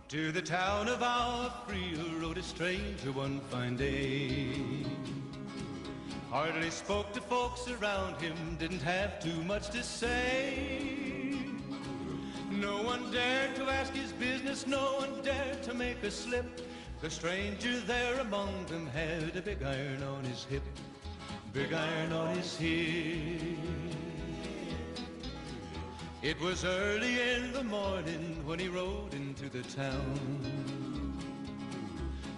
To the town of our free rode a stranger one fine day. Hardly spoke to folks around him, didn't have too much to say. No one dared to ask his business, no one dared to make a slip. The stranger there among them had a big iron on his hip, big iron on his hip. It was early in the morning when he rode into the town.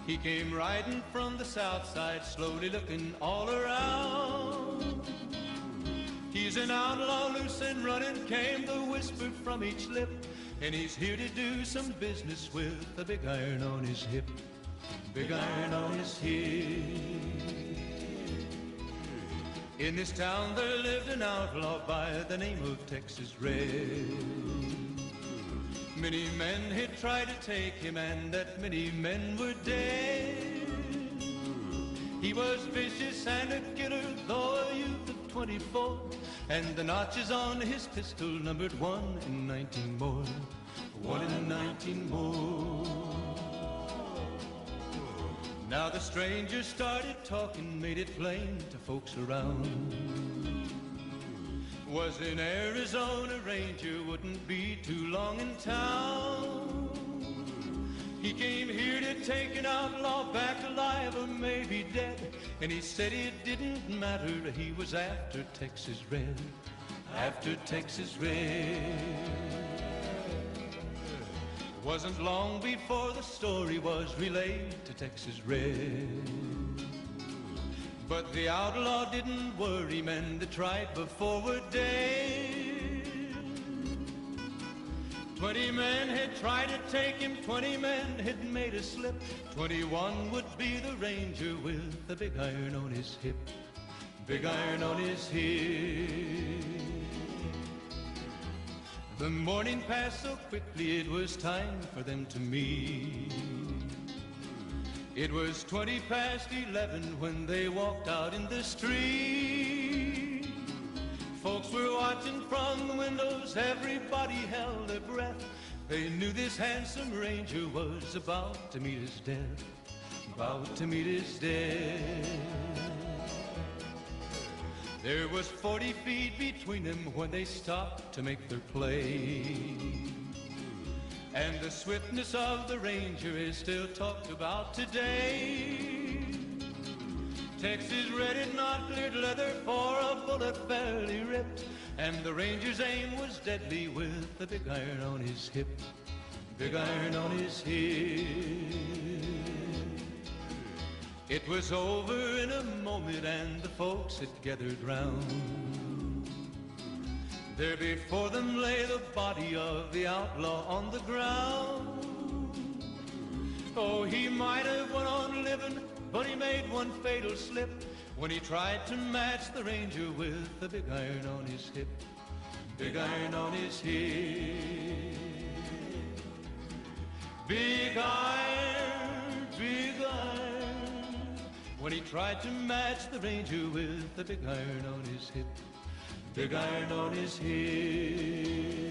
He came riding from the south side, slowly looking all around. He's an outlaw, loose and running, came the whisper from each lip. And he's here to do some business with a big iron on his hip, big iron on his hip. In this town there lived an outlaw by the name of Texas Red. Many men had tried to take him, and that many men were dead. He was vicious and a killer, though a youth of 24, and the notches on his pistol numbered 1 in 19 more, 1 in 19 more. Now the stranger started talking, made it plain to folks around. Was an Arizona Ranger, wouldn't be too long in town. He came here to take an outlaw back alive or maybe dead. And he said it didn't matter, he was after Texas Red, after Texas Red. Wasn't long before the story was relayed to Texas Red. But the outlaw didn't worry, men that tried before were dead. 20 men had tried to take him, 20 men had made a slip. 21 would be the ranger with the big iron on his hip, big iron on his hip. The morning passed so quickly, it was time for them to meet. It was 20 past 11 when they walked out in the street. Folks were watching from the windows, everybody held their breath. They knew this handsome ranger was about to meet his death, about to meet his death. There was 40 feet between them when they stopped to make their play. And the swiftness of the ranger is still talked about today. Texas Red had not cleared leather for a bullet fairly ripped. And the ranger's aim was deadly with the big iron on his hip, big iron on his hip. It was over in a moment and the folks had gathered round. There before them lay the body of the outlaw on the ground. Oh, he might have went on living, but he made one fatal slip when he tried to match the ranger with the big iron on his hip, big iron on his hip. Big iron, big iron. When he tried to match the ranger with the big iron on his hip, big iron on his hip.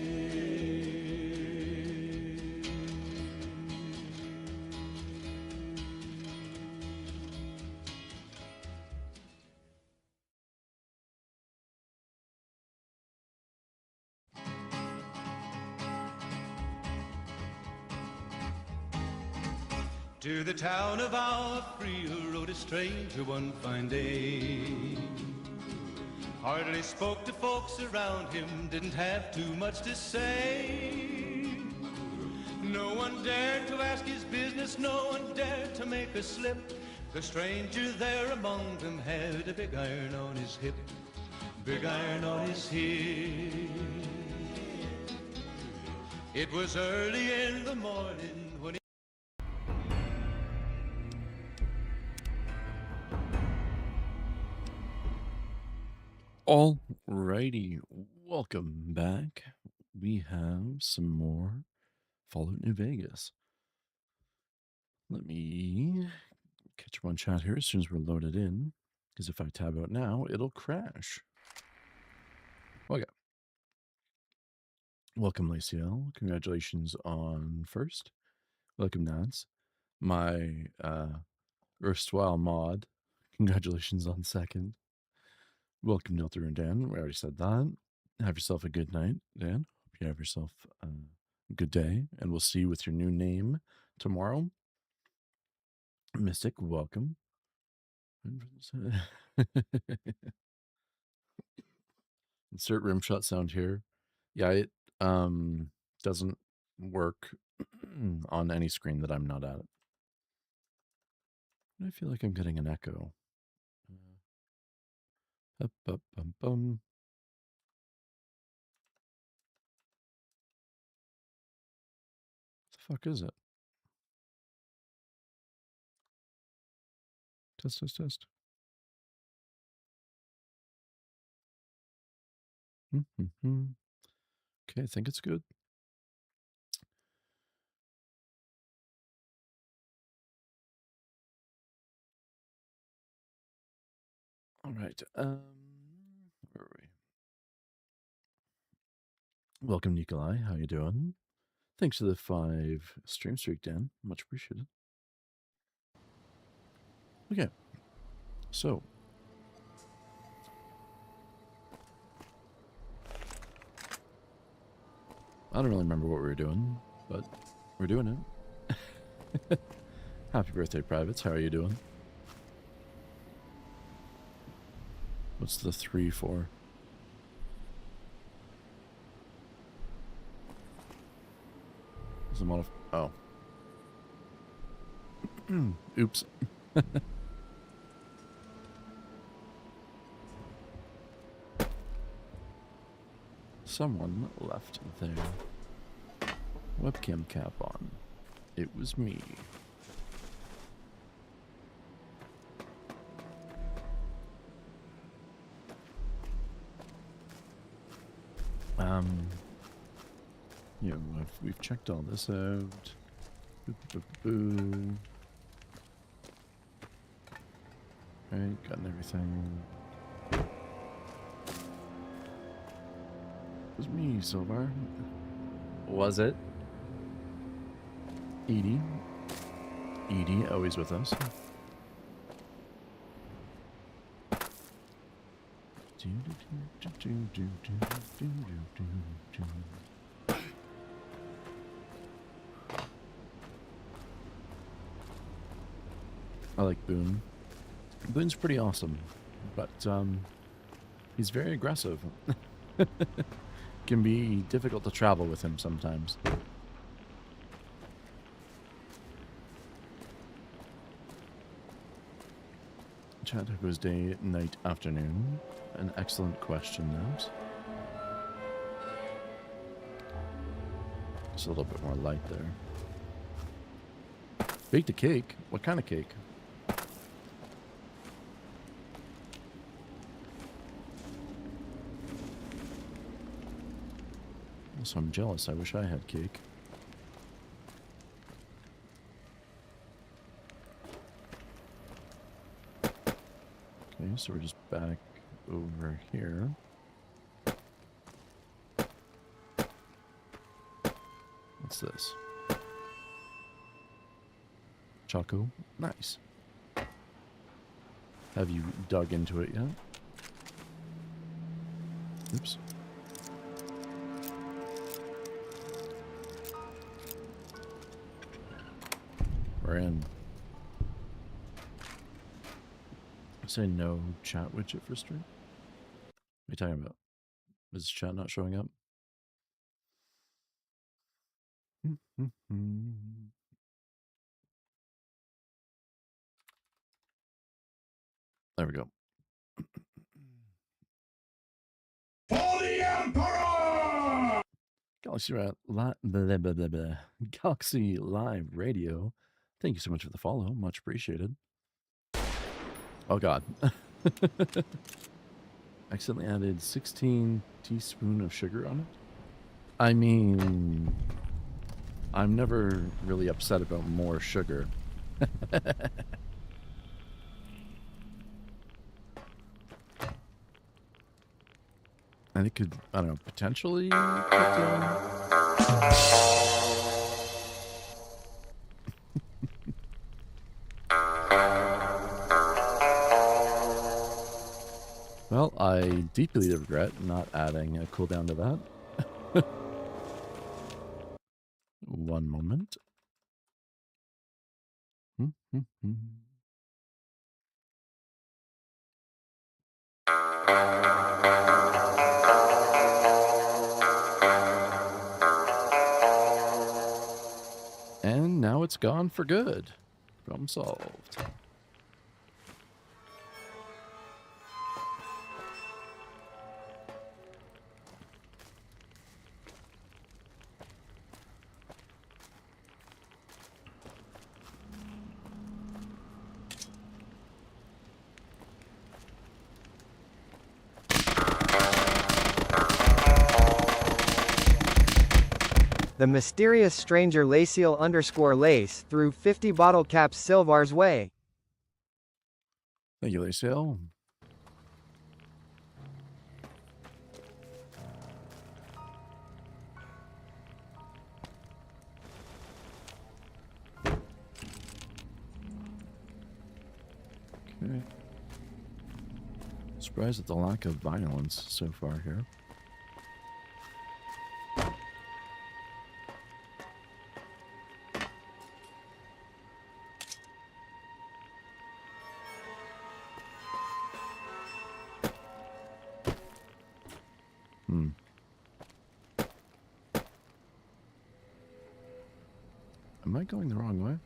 To the town of our free rode a stranger one fine day. Hardly spoke to folks around him, didn't have too much to say. No one dared to ask his business, no one dared to make a slip. The stranger there among them had a big iron on his hip, big iron on his hip. It was early in the morning when he... Alrighty, welcome back. We have some more Fallout New Vegas. Let me catch up on chat here as soon as we're loaded in, because if I tab out now, it'll crash. Okay. Welcome, Laciel. Congratulations on first. Welcome, Nance. My erstwhile mod. Congratulations on second. Welcome, Nilter and Dan. We already said that. Have yourself a good night, Dan. Hope you have yourself a good day, and we'll see you with your new name tomorrow. Mystic, welcome. Insert rimshot sound here. Yeah, it doesn't work on any screen that I'm not at. I feel like I'm getting an echo. Up, up, bum, bum. What the fuck is it? Test, test, test. Okay, I think it's good. All right. Where are we? Welcome, Nikolai. How you doing? Thanks for the 5 stream streak, Dan. Much appreciated. Okay. So. I don't really remember what we were doing, but we're doing it. Happy birthday, Privates. How are you doing? What's the 3 for? There's a lot of... Oh. Oops. Someone left their webcam cap on. It was me. Yeah, we've checked all this out. Boo. Right, gotten everything. It was me, Silvar. Was it? Edie, always with us. I like Boone. Boone's pretty awesome, but he's very aggressive. Can be difficult to travel with him sometimes. Chat goes day, night, afternoon. An excellent question, Nabs. Just a little bit more light there. Baked a cake? What kind of cake? So I'm jealous. I wish I had cake. Okay, so we're just back over here. What's this? Choco? Nice. Have you dug into it yet? Oops. We're in. Say no chat widget for stream? What are you talking about? Is chat not showing up? There we go. For the Emperor! Galaxy Live Radio. Thank you so much for the follow. Much appreciated. Oh, God. Accidentally added 16 teaspoons of sugar on it. I mean, I'm never really upset about more sugar. And it could, I don't know, potentially cut down. I deeply regret not adding a cooldown to that. One moment. And now it's gone for good. Problem solved. The mysterious stranger Laciel_Lace threw 50 bottle caps Silvar's way. Thank you, Laciel. Okay. Surprised at the lack of violence so far here. Am I going the wrong way?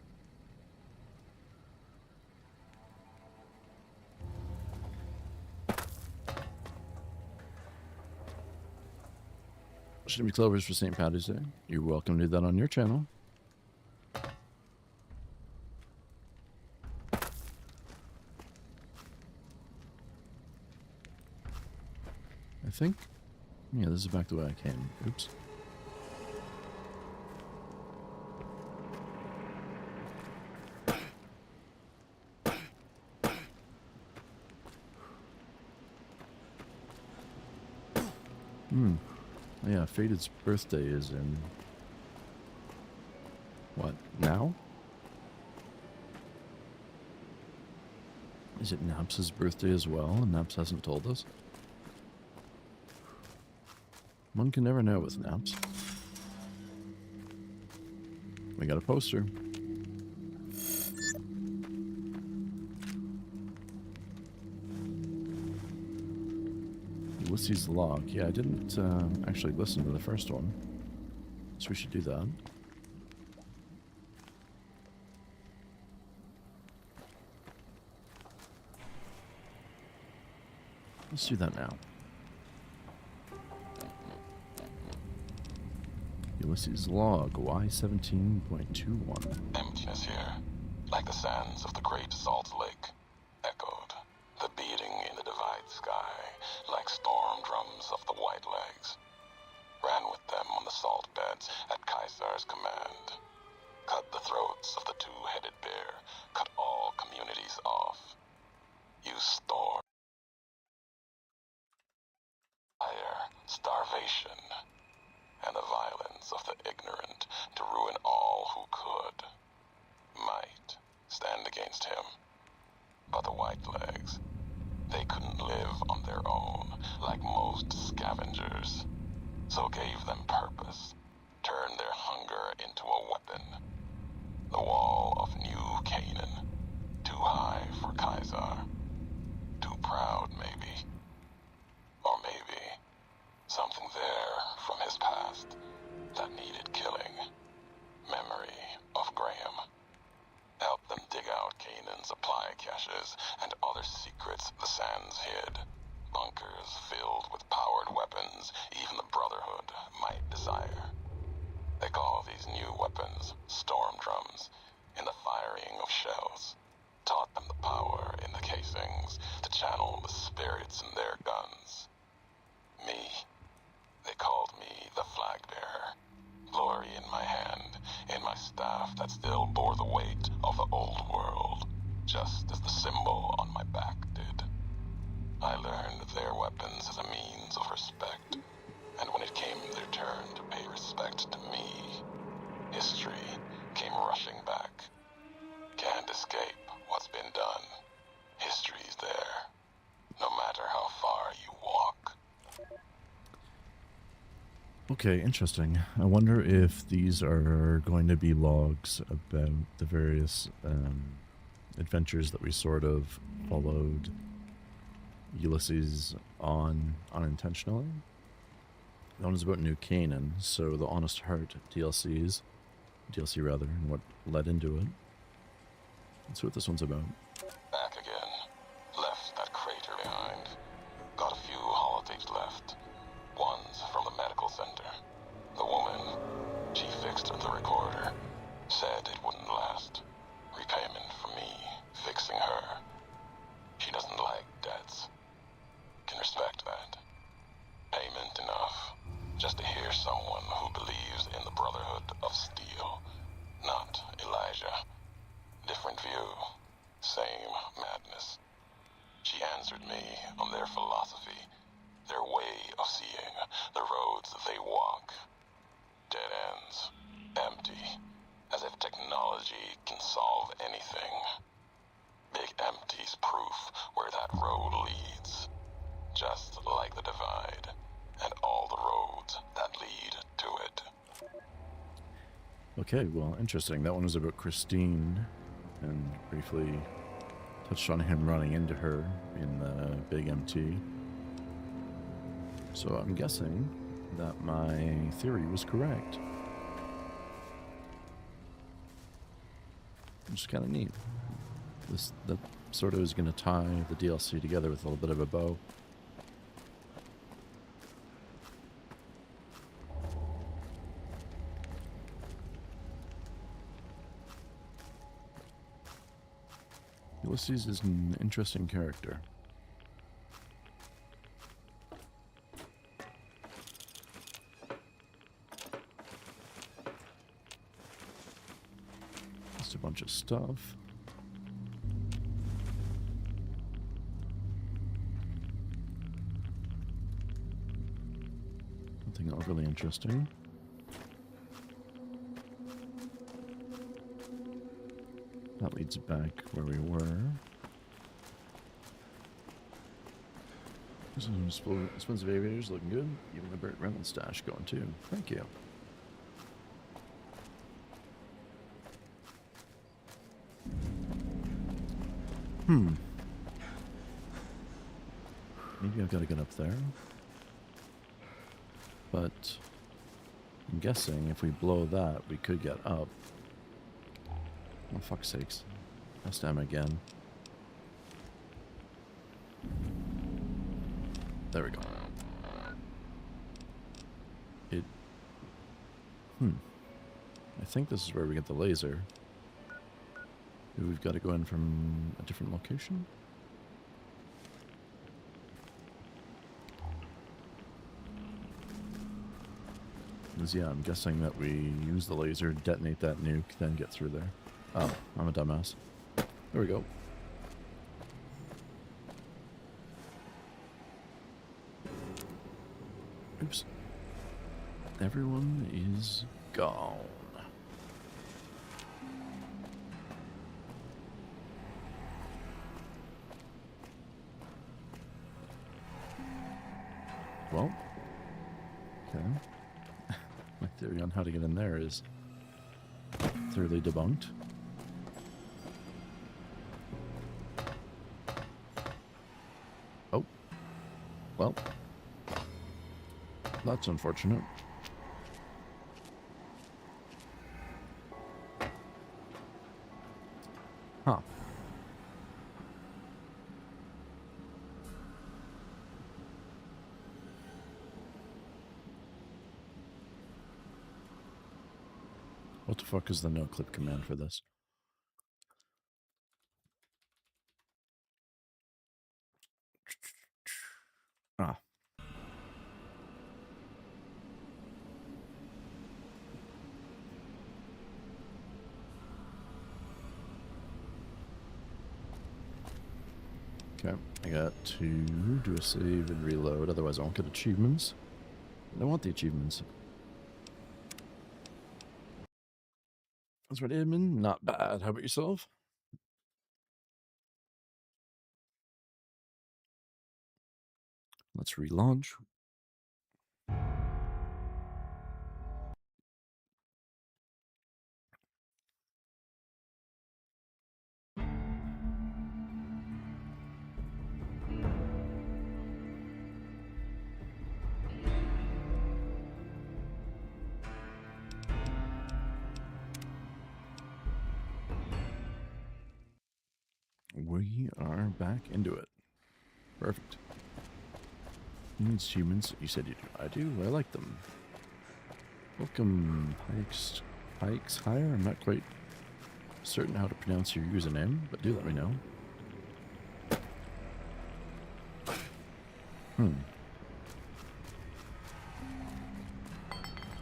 Should be clovers for St. Patty's Day. You're welcome to do that on your channel. I think. Yeah, this is back the way I came. Oops. Yeah, Faded's birthday is in... What, now? Is it Naps' birthday as well, and Naps hasn't told us? One can never know with Naps. We got a poster. Ulysses' log. Yeah, I didn't actually listen to the first one, so we should do that. Let's do that now. Ulysses' log, Y17.21. Emptiness here, like the sands of the great salt lake, echoed. The beating in the divide sky, like storm drums of the white legs. Ran with them on the salt beds at Caesar's command. Cut the throats of the two-headed bear, cut all communities off. Use storm, fire, starvation, and the violence of the ignorant to ruin all who could. Might stand against him. But the Whitelegs, they couldn't live on their own like most scavengers. So gave them purpose, turned their hunger into a weapon. The wall of New Canaan, too high for Caesar. Too proud, maybe. Or maybe something there from his past that needed killing. Memory of Graham. Help them dig out Canaan's supply caches and other secrets the sands hid. Bunkers filled with powered weapons even the Brotherhood might desire. They call these new weapons storm drums in the firing of shells. Taught them the power in the casings to channel the spirits in their guns. Me, they called me the flag bearer. Glory in my hand, in my staff that still bore the weight of the old world, just as the symbol on my back did. I learned their weapons as a means of respect, and when it came their turn to pay respect to me, history came rushing back. Can't escape what's been done. History's there, no matter how far you Okay, interesting. I wonder if these are going to be logs about the various adventures that we sort of followed Ulysses on unintentionally. That one is about New Canaan, so the Honest Heart DLC rather, and what led into it. Let's see what this one's about. Back again. Left that crater behind. Got a few holotapes left. One's from the medical center. The woman, she fixed the recorder. Said it wouldn't last. Repayment for me, fixing her. She doesn't like debts. Can respect that. Payment enough. Just to hear someone who believes in the Brotherhood of Steel. Not Elijah. Different view. Same madness. She answered me on their philosophy, their way of seeing, the roads they walk. Dead ends. Empty. As if technology can solve anything. Big empty's proof where that road leads. Just like the divide, and all the roads that lead to it. Okay, well, interesting. That one was about Christine, and briefly touched on him running into her in the Big MT. So I'm guessing that my theory was correct. Which is kind of neat. That sort of is going to tie the DLC together with a little bit of a bow. Ulysses is an interesting character. Just a bunch of stuff. Nothing overly interesting. That leads back where we were. Some expensive aviators looking good. Even the Burt Reynolds stash going too. Thank you. Maybe I've got to get up there. But I'm guessing if we blow that, we could get up. Oh, fuck's sakes. STM again. There we go. I think this is where we get the laser. Maybe we've got to go in from a different location? Because, yeah, I'm guessing that we use the laser, detonate that nuke, then get through there. Oh, I'm a dumbass. There we go. Oops. Everyone is gone. Well, okay. My theory on how to get in there is thoroughly debunked. Oh. Well. That's unfortunate. Huh. What the fuck is the no clip command for this? Ah. Okay, I got to do a save and reload, otherwise I won't get achievements. I want the achievements. That's right, Edmund. Not bad. How about yourself? Let's relaunch. We are back into it. Perfect. Who needs achievements? You said you do. I do. I like them. Welcome, Pikes Hire. I'm not quite certain how to pronounce your username, but do let me know.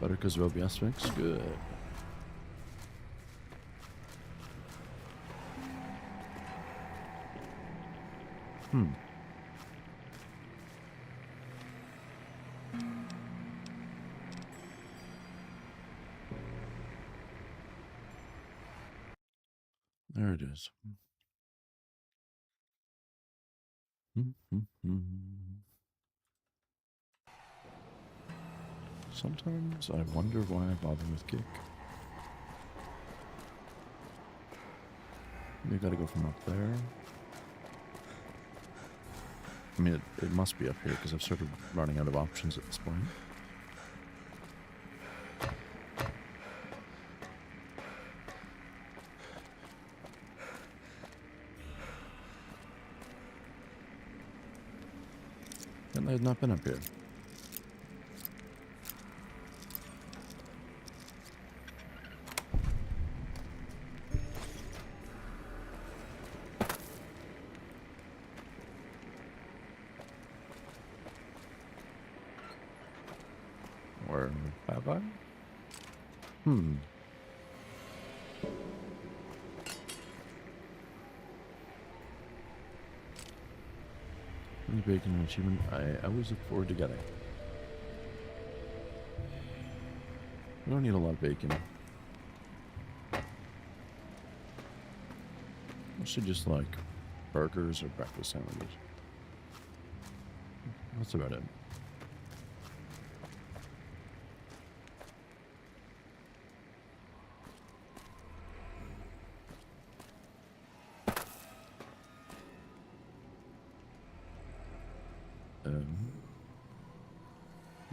Buttercups Roby aspects. Good. There it is. Sometimes I wonder why I bother with kick. You gotta go from up there. I mean, it must be up here because I've started running out of options at this point. And I had not been up here. Where have I? Bacon achievement I always look forward to getting. We don't need a lot of bacon. Mostly just like burgers or breakfast sandwiches. That's about it.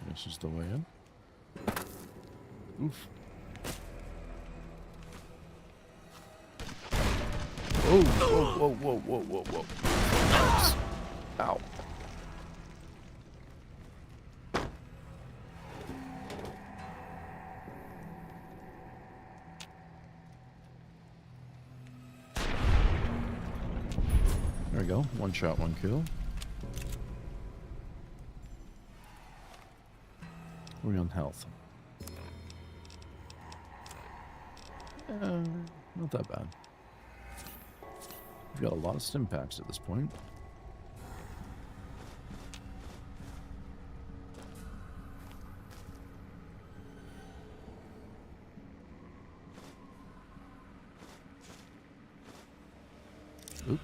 This is the way in. Oof. Oh, whoa, whoa, whoa, whoa, whoa, whoa. Ow. There we go. One shot, one kill. We're on health. Not that bad. We've got a lot of stim packs at this point. Oop.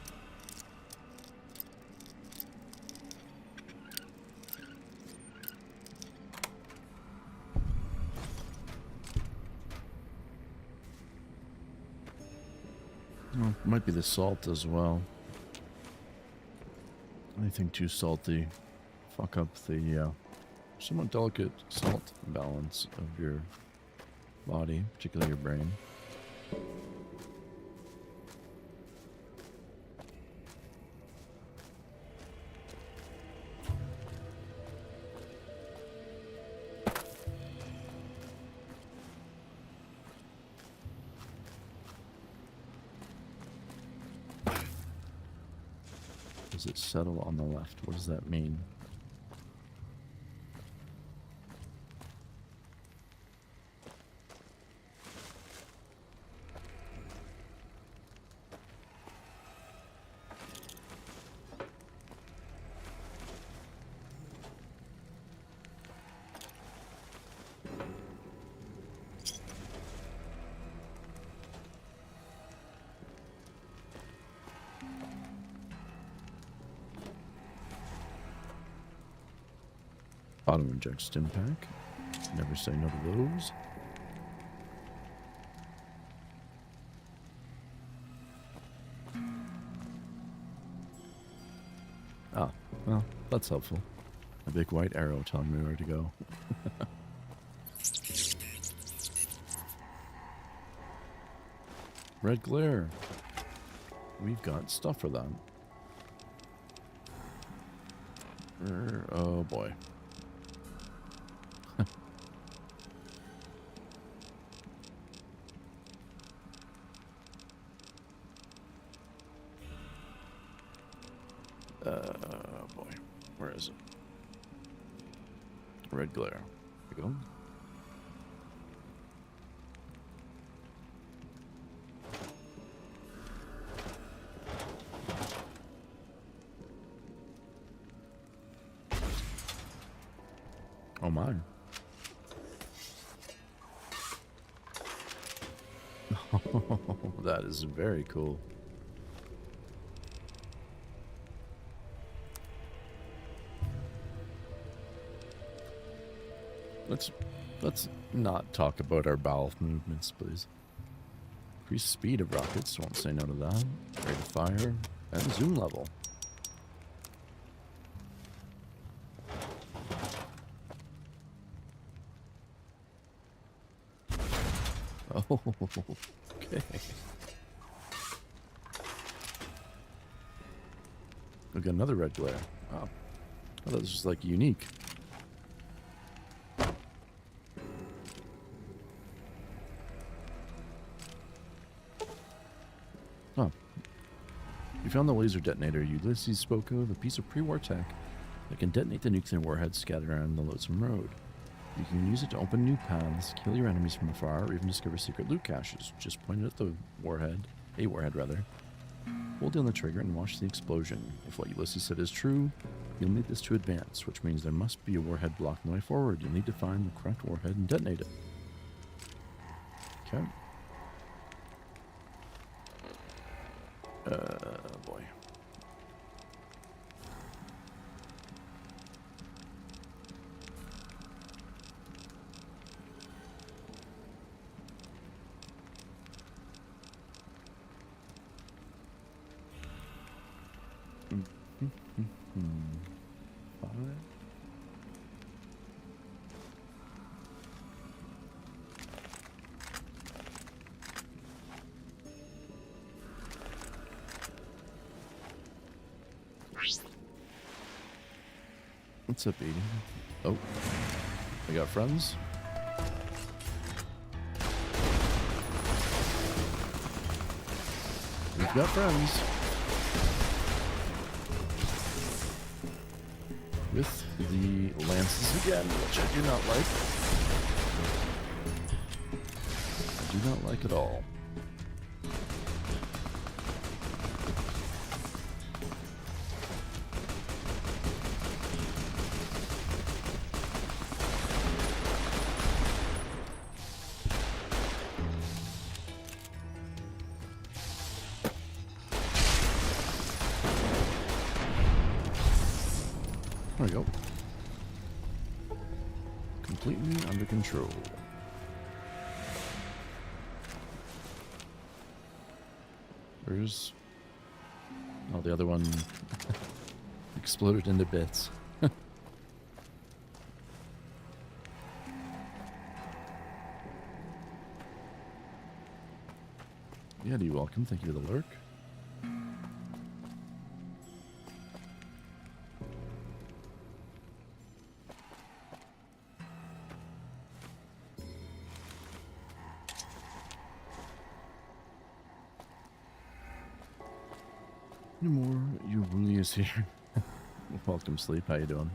Oh, might be the salt as well. Anything too salty, fuck up the somewhat delicate salt balance of your body, particularly your brain. Does it settle on the left? What does that mean? Auto inject stim pack. Never say no to those. Ah, well, that's helpful. A big white arrow telling me where to go. Red glare. we've got stuff for that. Oh boy. Boy. Where is it? Red glare. There we go. Oh my. That is very cool. Let's not talk about our bowel movements, please. Increase speed of rockets, won't say no to that. Rate of fire, and zoom level. Oh, okay. We got another red glare. Oh, that was just like unique. Oh. You found the laser detonator Ulysses spoke of, a piece of pre-war tech that can detonate the nuclear warheads scattered around the lonesome road. You can use it to open new paths, kill your enemies from afar, or even discover secret loot caches. Just point it at the warhead, a warhead rather. Hold down the trigger and watch the explosion. If what Ulysses said is true, you'll need this to advance, which means there must be a warhead blocking the way forward. You'll need to find the correct warhead and detonate it. Okay. Boy. What's up, Edie? Oh, we got friends. We've got friends. With the lances again, which I do not like. I do not like at all. There we go. Completely under control. Where's... Oh, the other one exploded into bits. Yeah, you're welcome. Thank you for the lurk. No more. You really is here. Welcome, Sleep. How you doing?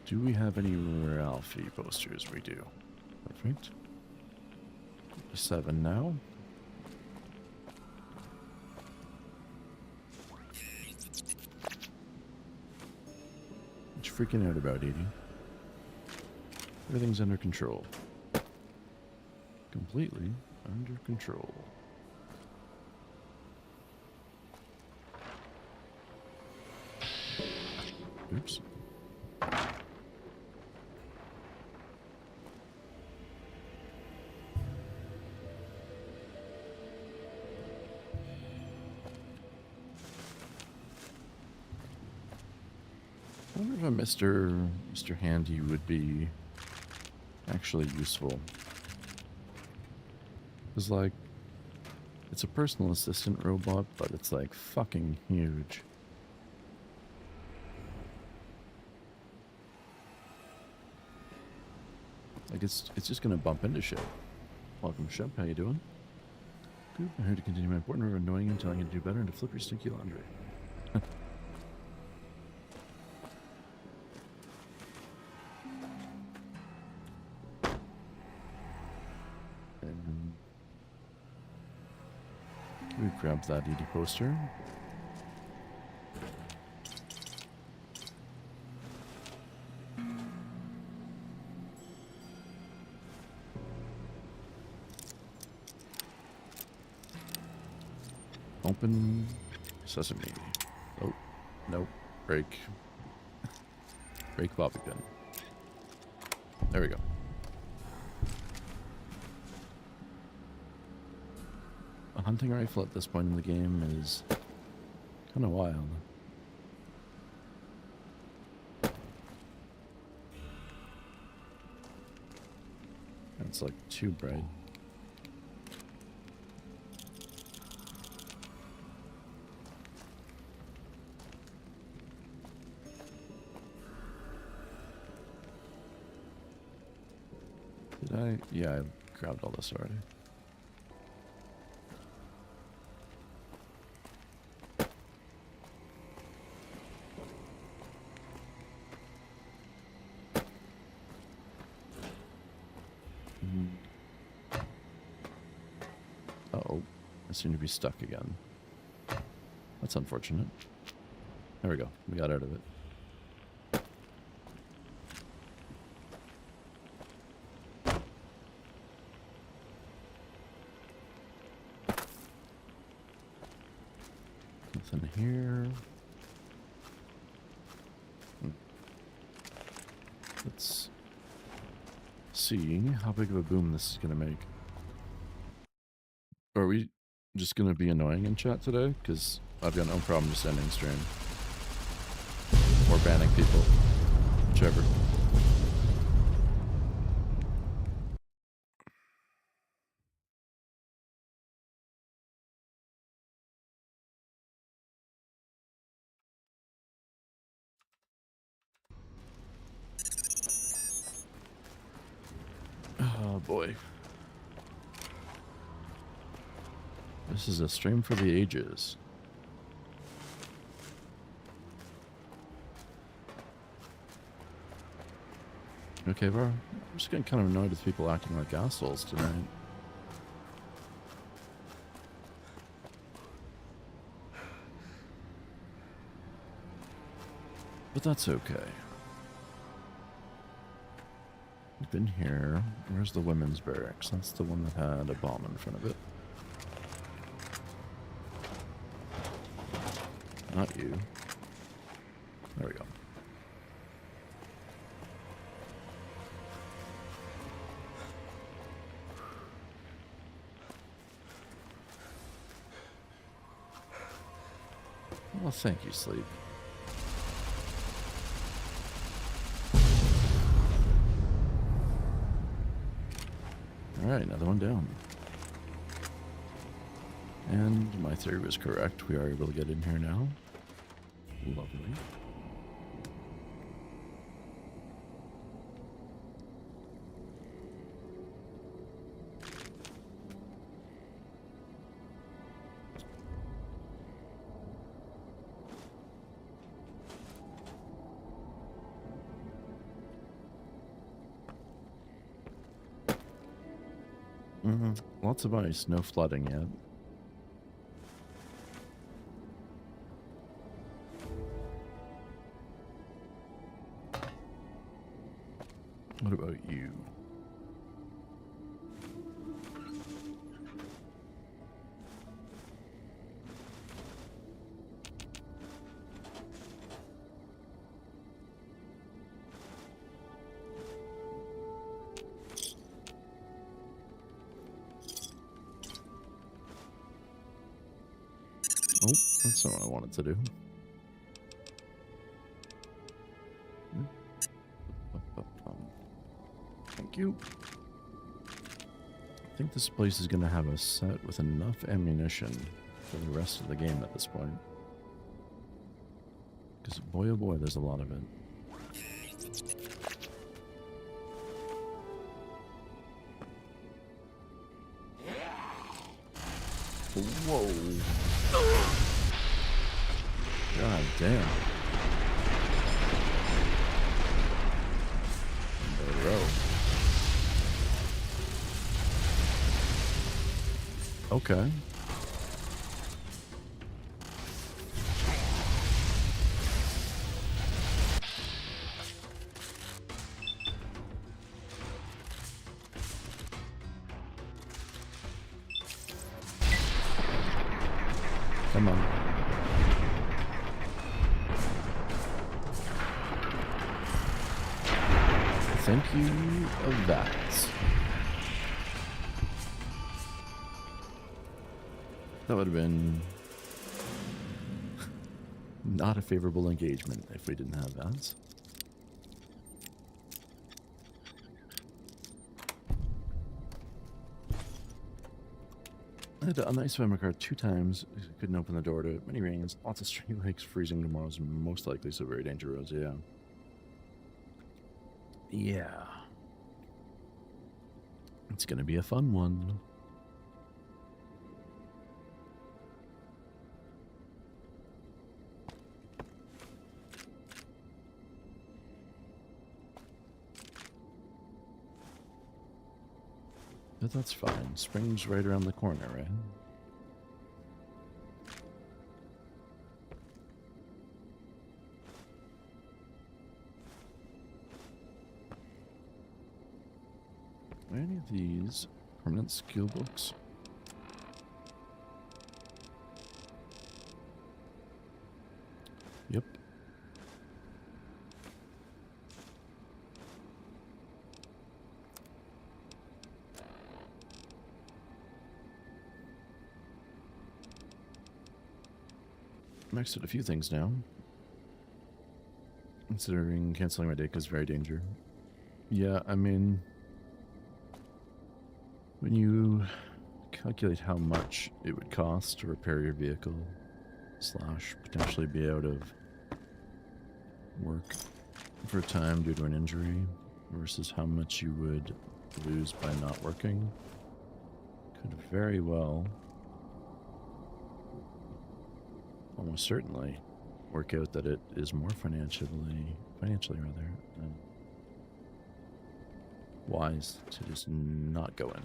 Do we have any Ralphie posters? We do. Perfect. 7 now. What you freaking out about, Edie? Everything's under control. Completely under control. Oops. wonder if a Mr. Handy would be actually useful. Because, like, it's a personal assistant robot, but it's, like, fucking huge. Like, it's just gonna bump into shit. Welcome, Shep. How you doing? Good. I'm here to continue my important work of annoying you and telling you to do better and to flip your stinky laundry. And we grab that ED poster. Open sesame. Oh, nope. Break. Break bobby pin. There we go. A hunting rifle at this point in the game is kind of wild. It's like too bright. Did I? Yeah, I grabbed all this already. Uh-oh. I seem to be stuck again. That's unfortunate. There we go. We got out of it. Nothing here. Let's see how big of a boom this is going to make. Are we just going to be annoying in chat today? Because I've got no problem just ending stream. Or banning people. Whichever. Oh boy. This is a stream for the ages. Okay, bro. I'm just getting kind of annoyed with people acting like assholes tonight. But that's okay. We've been here. Where's the women's barracks? That's the one that had a bomb in front of it. Not you. There we go. Well, thank you, Sleep. Alright, another one down. And my theory was correct. We are able to get in here now. Lovely. Lots of ice, no flooding yet. What about you? Oh, that's not what I wanted to do. you. I think this place is going to have a set with enough ammunition for the rest of the game at this point. Because boy oh boy, there's a lot of it. Whoa. God damn. Bro. Okay. Come on. Thank you of that. That would have been not a favorable engagement if we didn't have that. I had a nice memory card 2 times. Couldn't open the door to it. Many rains, lots of street lakes, freezing tomorrow's most likely, so very dangerous, yeah. Yeah. It's gonna be a fun one. But that's fine. Spring's right around the corner, right? Are any of these permanent skill books? Yep. Maxed out a few things now. Considering canceling my deck is very dangerous. Yeah, I mean, when you calculate how much it would cost to repair your vehicle, / potentially be out of work for a time due to an injury, versus how much you would lose by not working, could very well, almost certainly, work out that it is more financially wise to just not go in.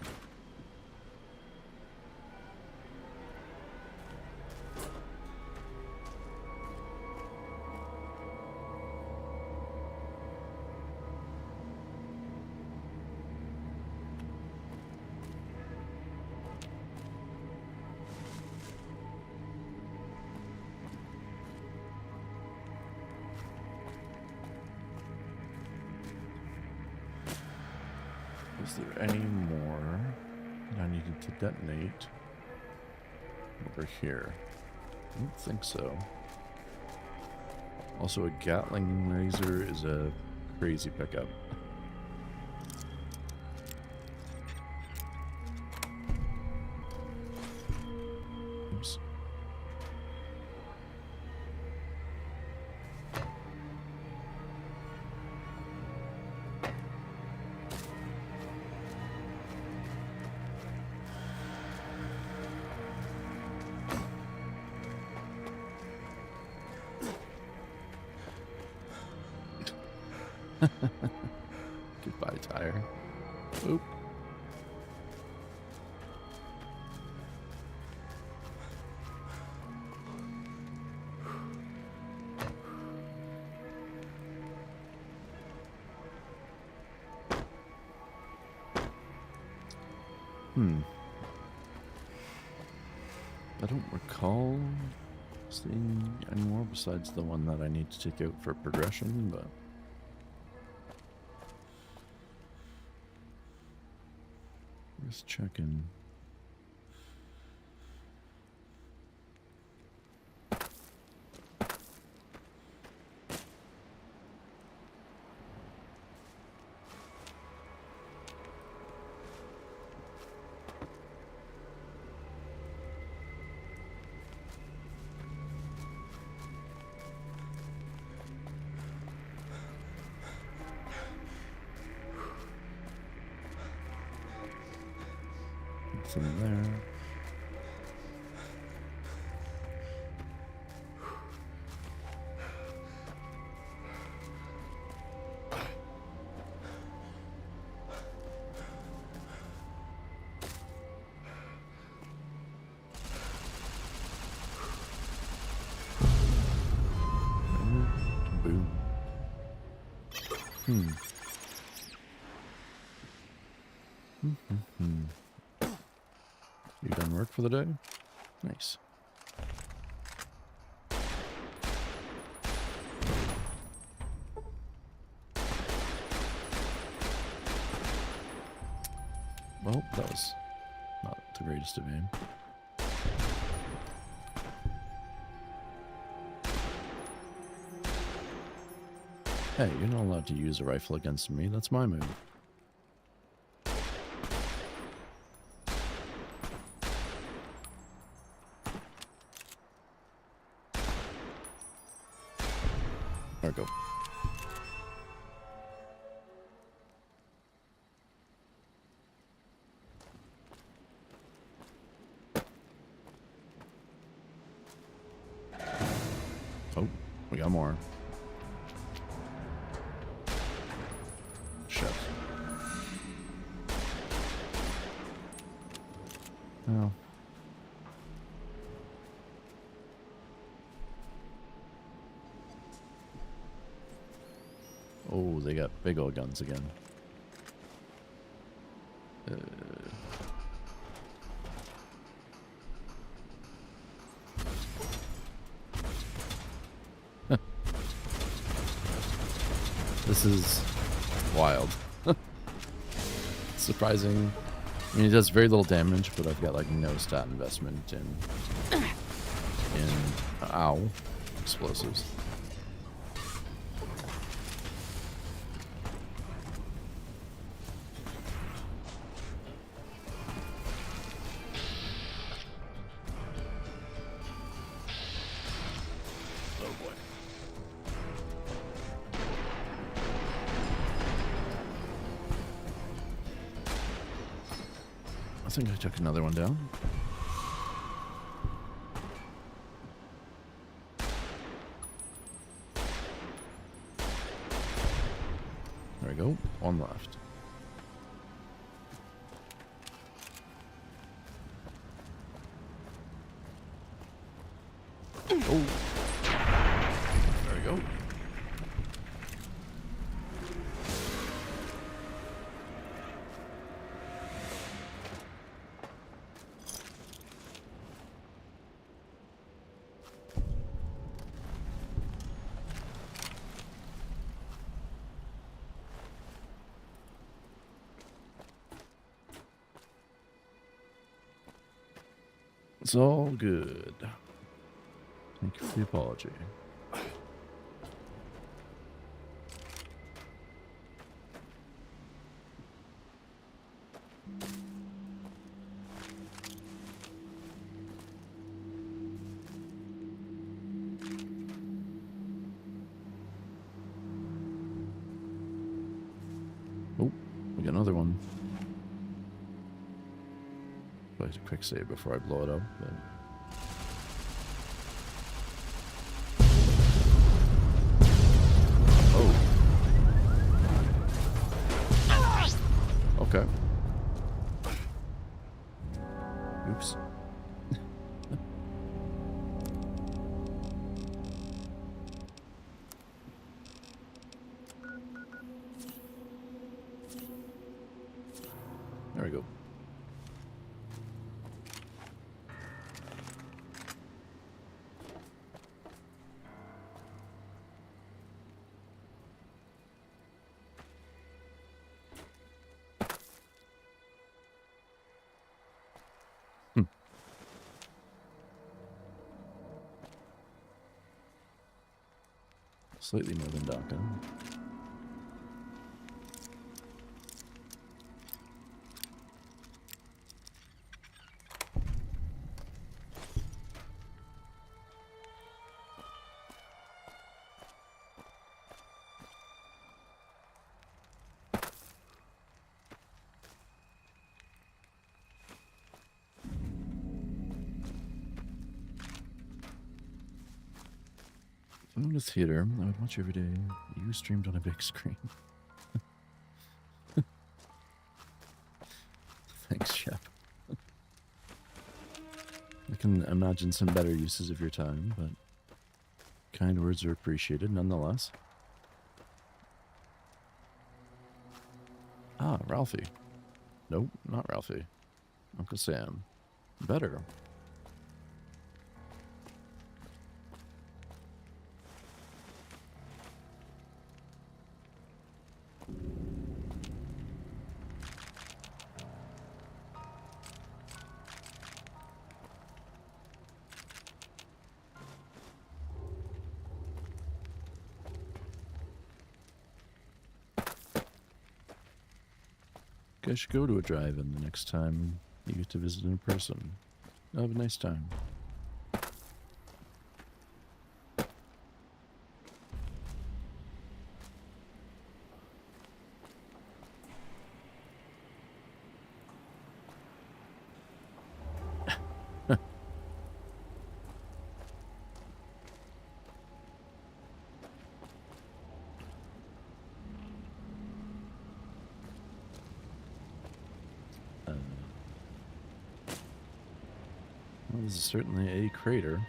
Is there any more that I needed to detonate over here? I don't think so. Also, a Gatling laser is a crazy pickup. Oops. Goodbye, tire. Oop. I don't recall seeing any more besides the one that I need to take out for progression, but just checking. Nothing there. Boom. You done work for the day? Nice. Well, that was not the greatest of aim. Hey, you're not allowed to use a rifle against me. That's my move. There we go. Oh, we got more. Shit. Oh. Oh, they got big old guns again. This is wild. Surprising. I mean, it does very little damage, but I've got like no stat investment in ow, explosives. I think I took another one down. There we go. One left. Oh. There we go. It's all good. Thank you for the apology. Oh, we got another one. I'd like to quick save before I blow it up. But... oh. Okay. Oops. There we go. Slightly more than Duncan. I owned a theater. I would watch every day. You streamed on a big screen. Thanks, Shep. I can imagine some better uses of your time, but kind words are appreciated nonetheless. Ah, Ralphie. Nope, not Ralphie. Uncle Sam. Better. I should go to a drive-in the next time you get to visit in person. Have a nice time. Well, this is certainly a crater.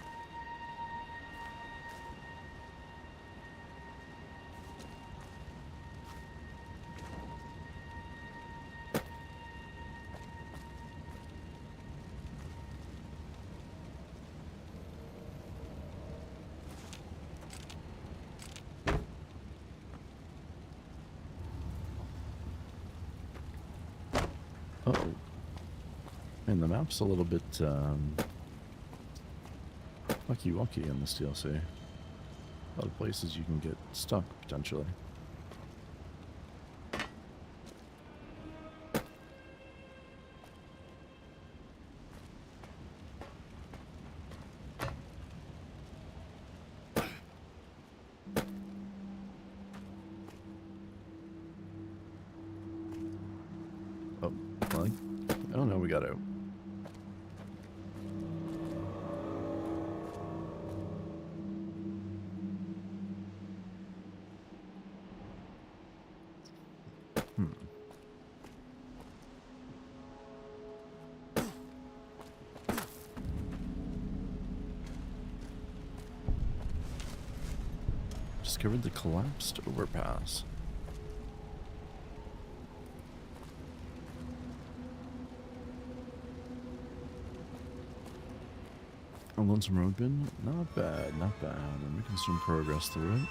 Uh-oh. And the map's a little bit, wacky in this DLC. A lot of places you can get stuck, potentially. Oh, well, I don't know, we got out. Discovered the collapsed overpass. A lonesome road bin? Not bad, not bad. I'm making some progress through it.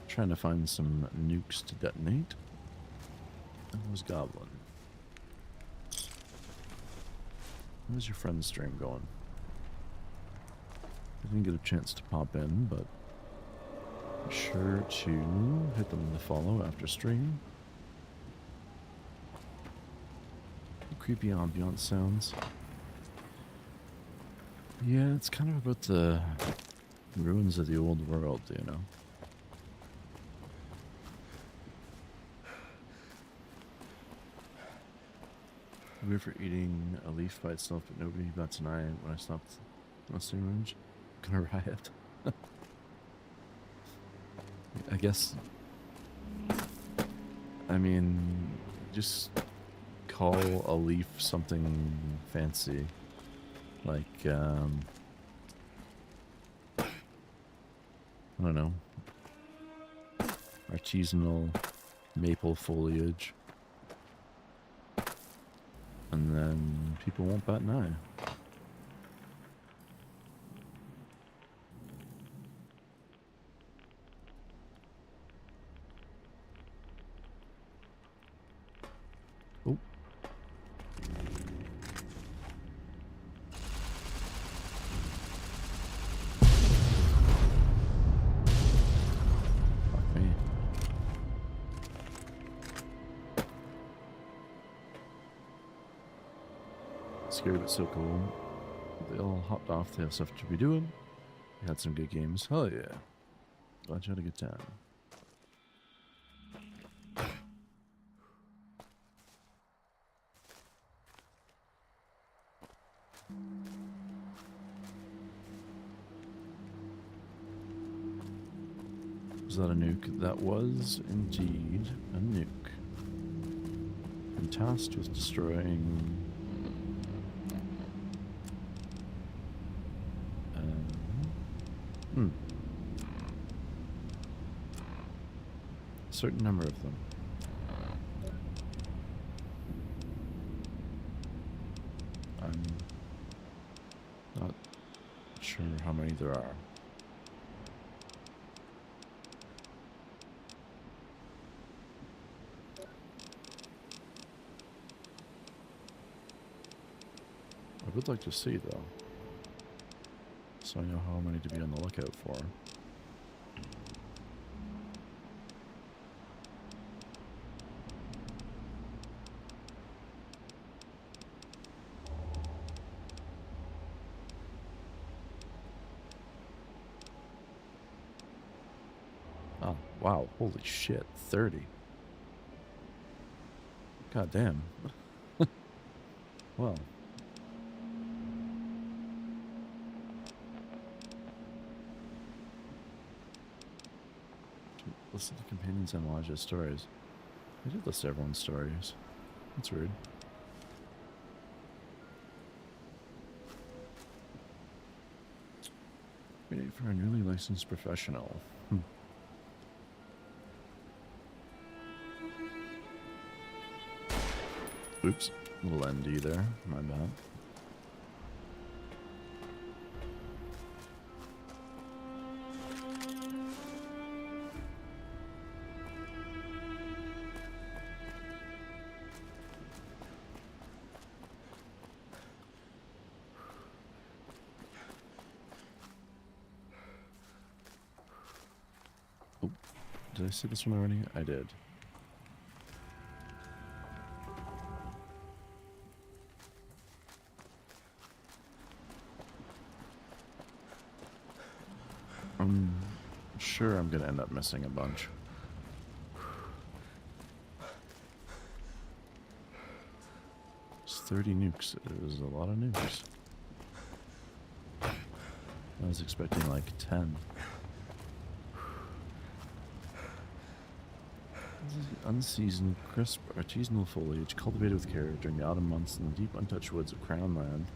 Trying to find some nukes to detonate. That was Goblin. How's your friend's stream going? I didn't get a chance to pop in, but be sure to hit them with a follow after stream. Creepy ambiance sounds. Yeah, it's kind of about the ruins of the old world, you know. We were eating a leaf by itself, but nobody bats an eye when I stopped listening range. Gonna riot. I guess. I mean, just call a leaf something fancy. Like, I don't know. Artisanal maple foliage. And then people won't bat an eye. Oh. Fuck me. Scary but so cool. They all hopped off, they have stuff to be doing. We had some good games. Hell yeah. Glad you had a good time. Was that a nuke? That was indeed a nuke. I'm tasked with destroying... a certain number of them. I'm not sure how many there are. I would like to see, though, so I know how many to be on the lookout for. Oh, wow, holy shit, 30. God damn. Well. Listen to companions and Elijah's stories. I did list everyone's stories. That's weird. Waiting for a newly licensed professional. Oops. Little ND there. My bad. Did I see this one already? I did. I'm sure I'm gonna end up missing a bunch. It's 30 nukes. It was a lot of nukes. I was expecting like 10. Unseasoned, crisp, artisanal foliage cultivated with care during the autumn months in the deep, untouched woods of Crown Land.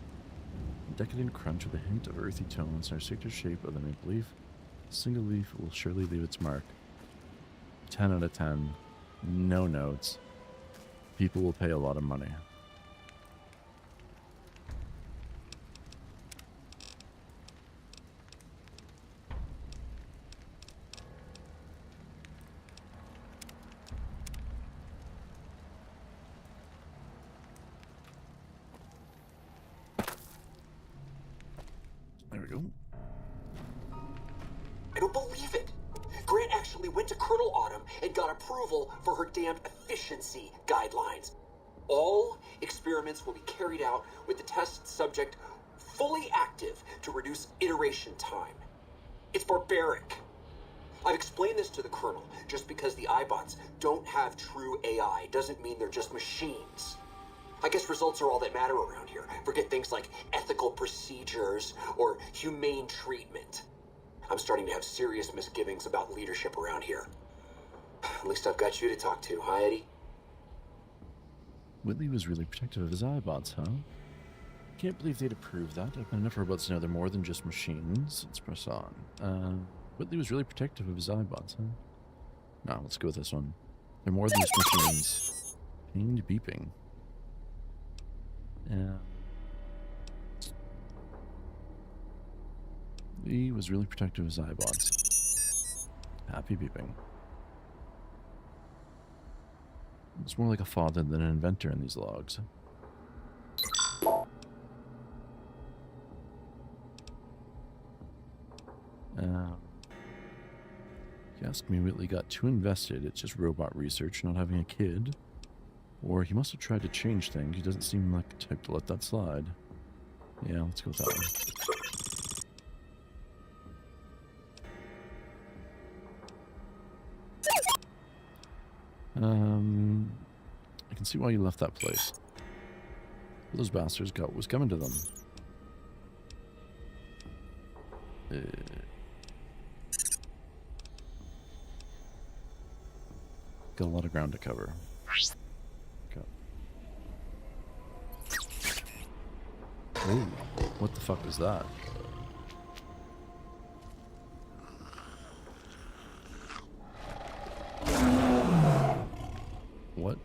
A decadent crunch with a hint of earthy tones and a signature shape of the maple leaf. A single leaf will surely leave its mark. 10 out of 10. No notes. People will pay a lot of money. There we go. I don't believe it. Grant actually went to Colonel Autumn and got approval for her damned efficiency guidelines. All experiments will be carried out with the test subject fully active to reduce iteration time. It's barbaric. I've explained this to the Colonel. Just because the iBots don't have true AI doesn't mean they're just machines. I guess results are all that matter around here. Forget things like ethical procedures or humane treatment. I'm starting to have serious misgivings about leadership around here. At least I've got you to talk to, huh, Eddie? Whitley was really protective of his iBots, huh? Can't believe they'd approve that. I've been enough robots to know they're more than just machines. Let's press on. Whitley was really protective of his iBots, huh? No, let's go with this one. They're more than just machines. Pained beeping. Yeah. He was really protective of his iBots. Happy beeping. It's more like a father than an inventor in these logs. If you ask me, Whitley got too invested. It's just robot research, not having a kid. Or he must have tried to change things. He doesn't seem like the type to let that slide. Yeah, let's go with that one. I can see why you left that place. What those bastards got was coming to them. Got a lot of ground to cover. Okay. Oh, what the fuck was that? What?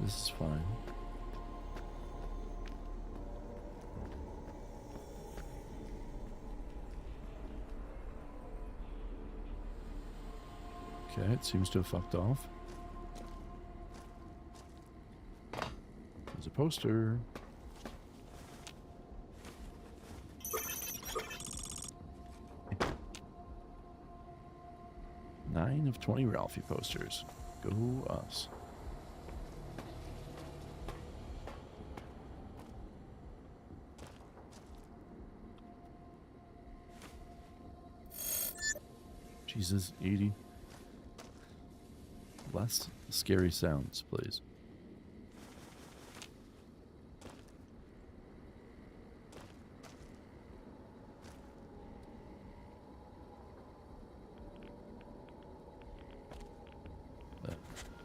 This is fine. Okay, it seems to have fucked off. There's a poster. Nine of 20 Ralphie posters. Go us. Jesus, 80. Less scary sounds, please.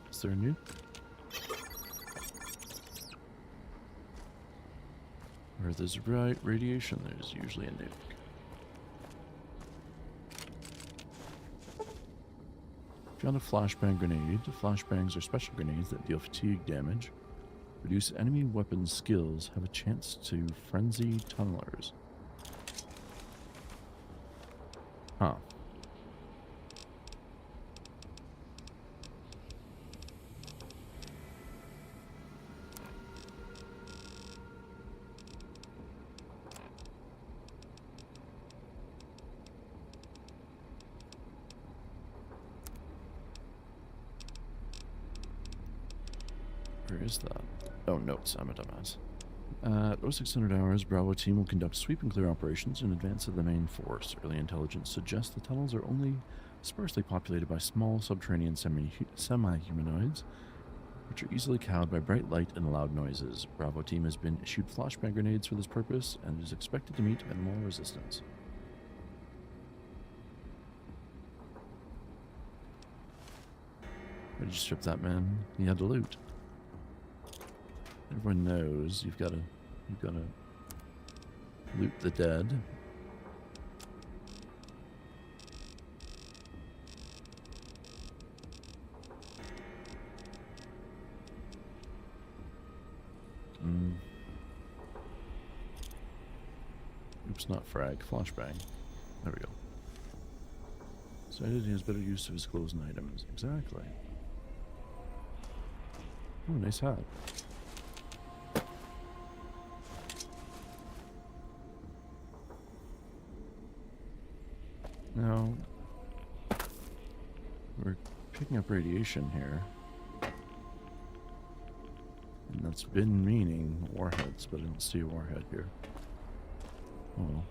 Is there a nuke? Where there's radiation, there's usually a nuke. Found a flashbang grenade. Flashbangs are special grenades that deal fatigue damage, reduce enemy weapon skills, have a chance to frenzy tunnelers. Huh. Where is that? Oh, notes. I'm a dumbass. At 0600 hours, Bravo team will conduct sweep and clear operations in advance of the main force. Early intelligence suggests the tunnels are only sparsely populated by small subterranean semi-humanoids, which are easily cowed by bright light and loud noises. Bravo team has been issued flashbang grenades for this purpose and is expected to meet minimal resistance. Why did you strip that man? He had to loot. Everyone knows you've got to loot the dead. Oops, not frag. Flashbang. There we go. Decided he has better use of his clothes and items. Exactly. Oh, nice hat. Now, we're picking up radiation here. And that's been meaning warheads, but I don't see a warhead here. Oh well.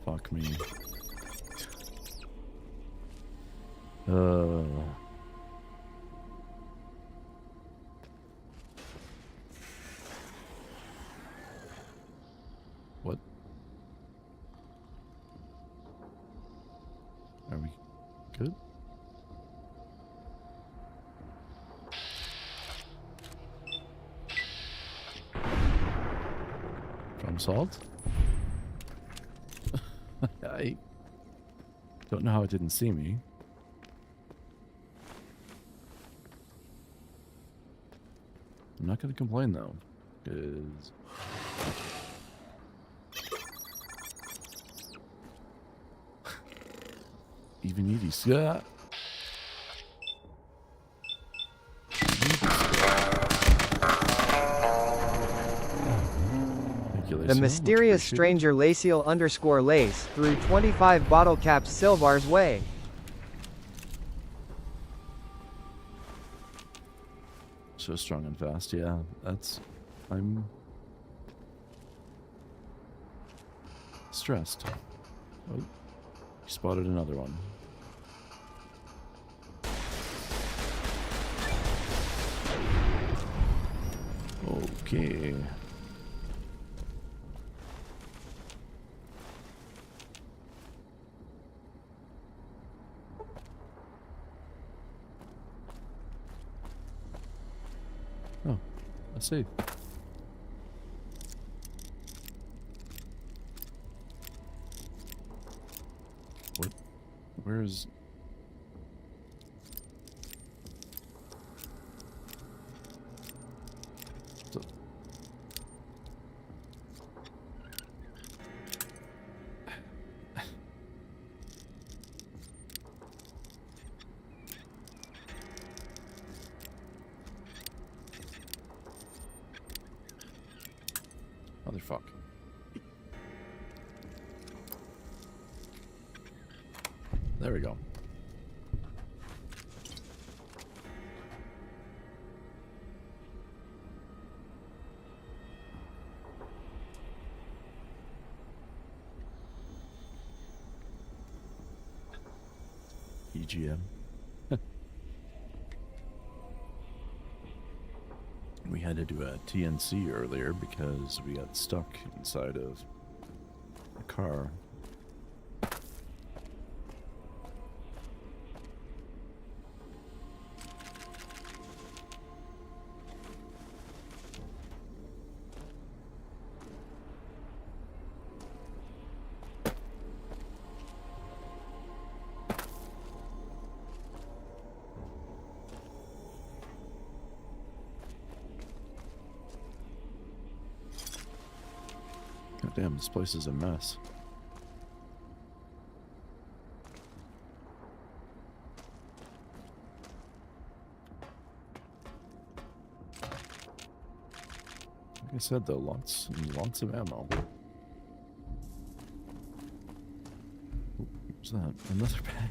Fuck me. What? Are we good? Problem solved? I don't know how it didn't see me. I'm not going to complain though, because even Edie's The mysterious stranger Laciel_Lace threw 25 bottle caps Silvar's way. So strong and fast, yeah. I'm stressed. Oh, Spotted another one. Okay. Oh, let's see. What? Where's... So... Motherfuck. There we go. EGM. We had to do a TNC earlier because we got stuck inside of a car. God damn, this place is a mess. Like I said though, lots and lots of ammo. Ooh, what's that? Another bag.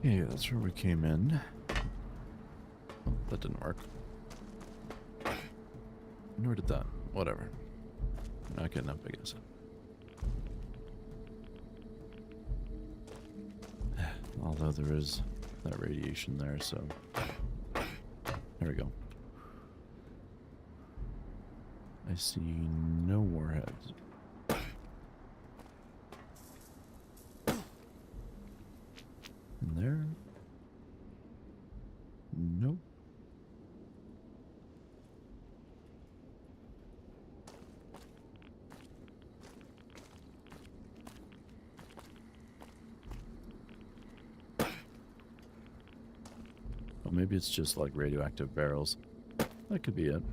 Yeah, that's where we came in. Oh, that didn't work. Nor did that. Whatever. Not getting up, I guess. Although there is that radiation there, so... There we go. I see no warheads. In there? Nope. Well, maybe it's just like radioactive barrels. That could be it.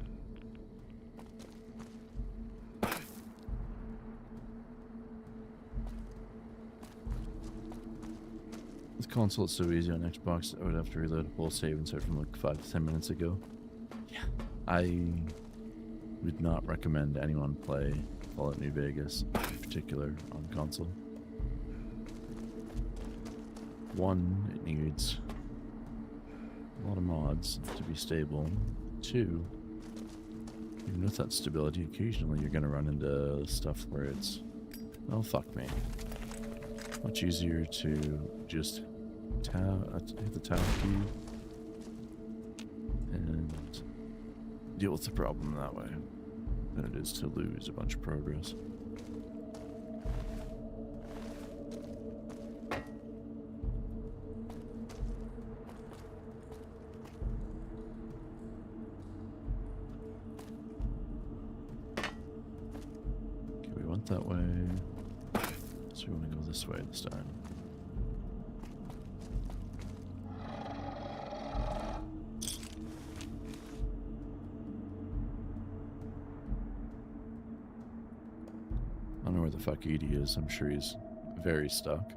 This console is so easy on Xbox, I would have to reload a whole save and start from like 5 to 10 minutes ago. Yeah. I would not recommend anyone play Fallout New Vegas, in particular, on console. One, it needs a lot of mods to be stable. Two, even with that stability, occasionally you're going to run into stuff where it's, oh fuck me. Much easier to just hit the tab key and deal with the problem that way than it is to lose a bunch of progress. Okay, we went that way, so we want to go this way this time. I don't know where the fuck Edie is. I'm sure he's very stuck.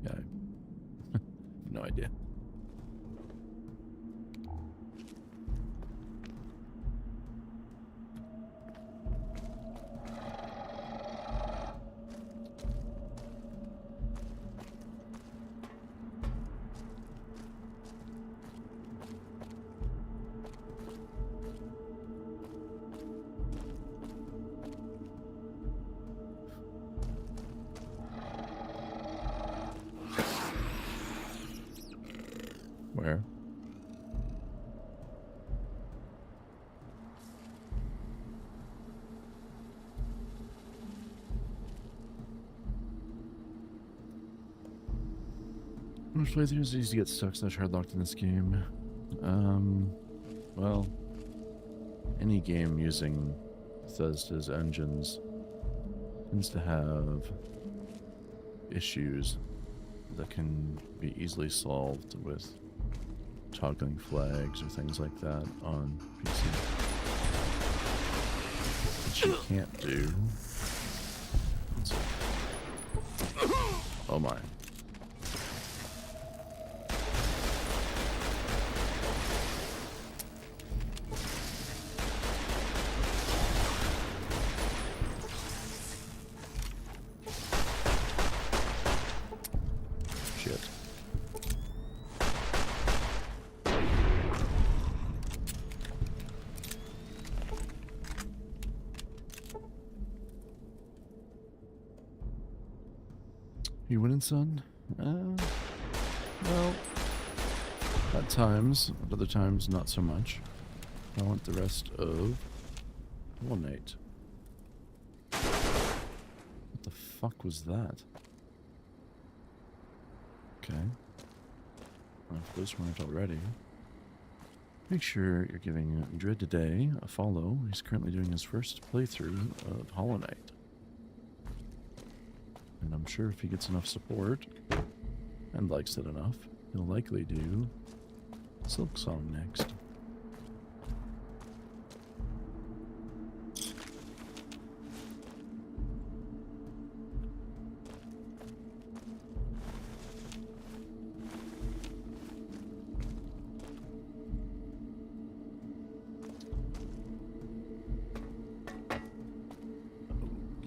Yeah, I have no idea. Most playthroughs easy to get stuck slash hardlocked in this game. Well, any game using Bethesda's engines tends to have issues that can be easily solved with toggling flags or things like that on PC. Which you can't do. Oh my. Shit. You winning, son? Well, at times, at other times, not so much. I want the rest of Hollow Knight. What the fuck was that? Okay. Well, if those weren't already, make sure you're giving Dread today a follow. He's currently doing his first playthrough of Hollow Knight. And I'm sure if he gets enough support and likes it enough, he'll likely do Silk Song next.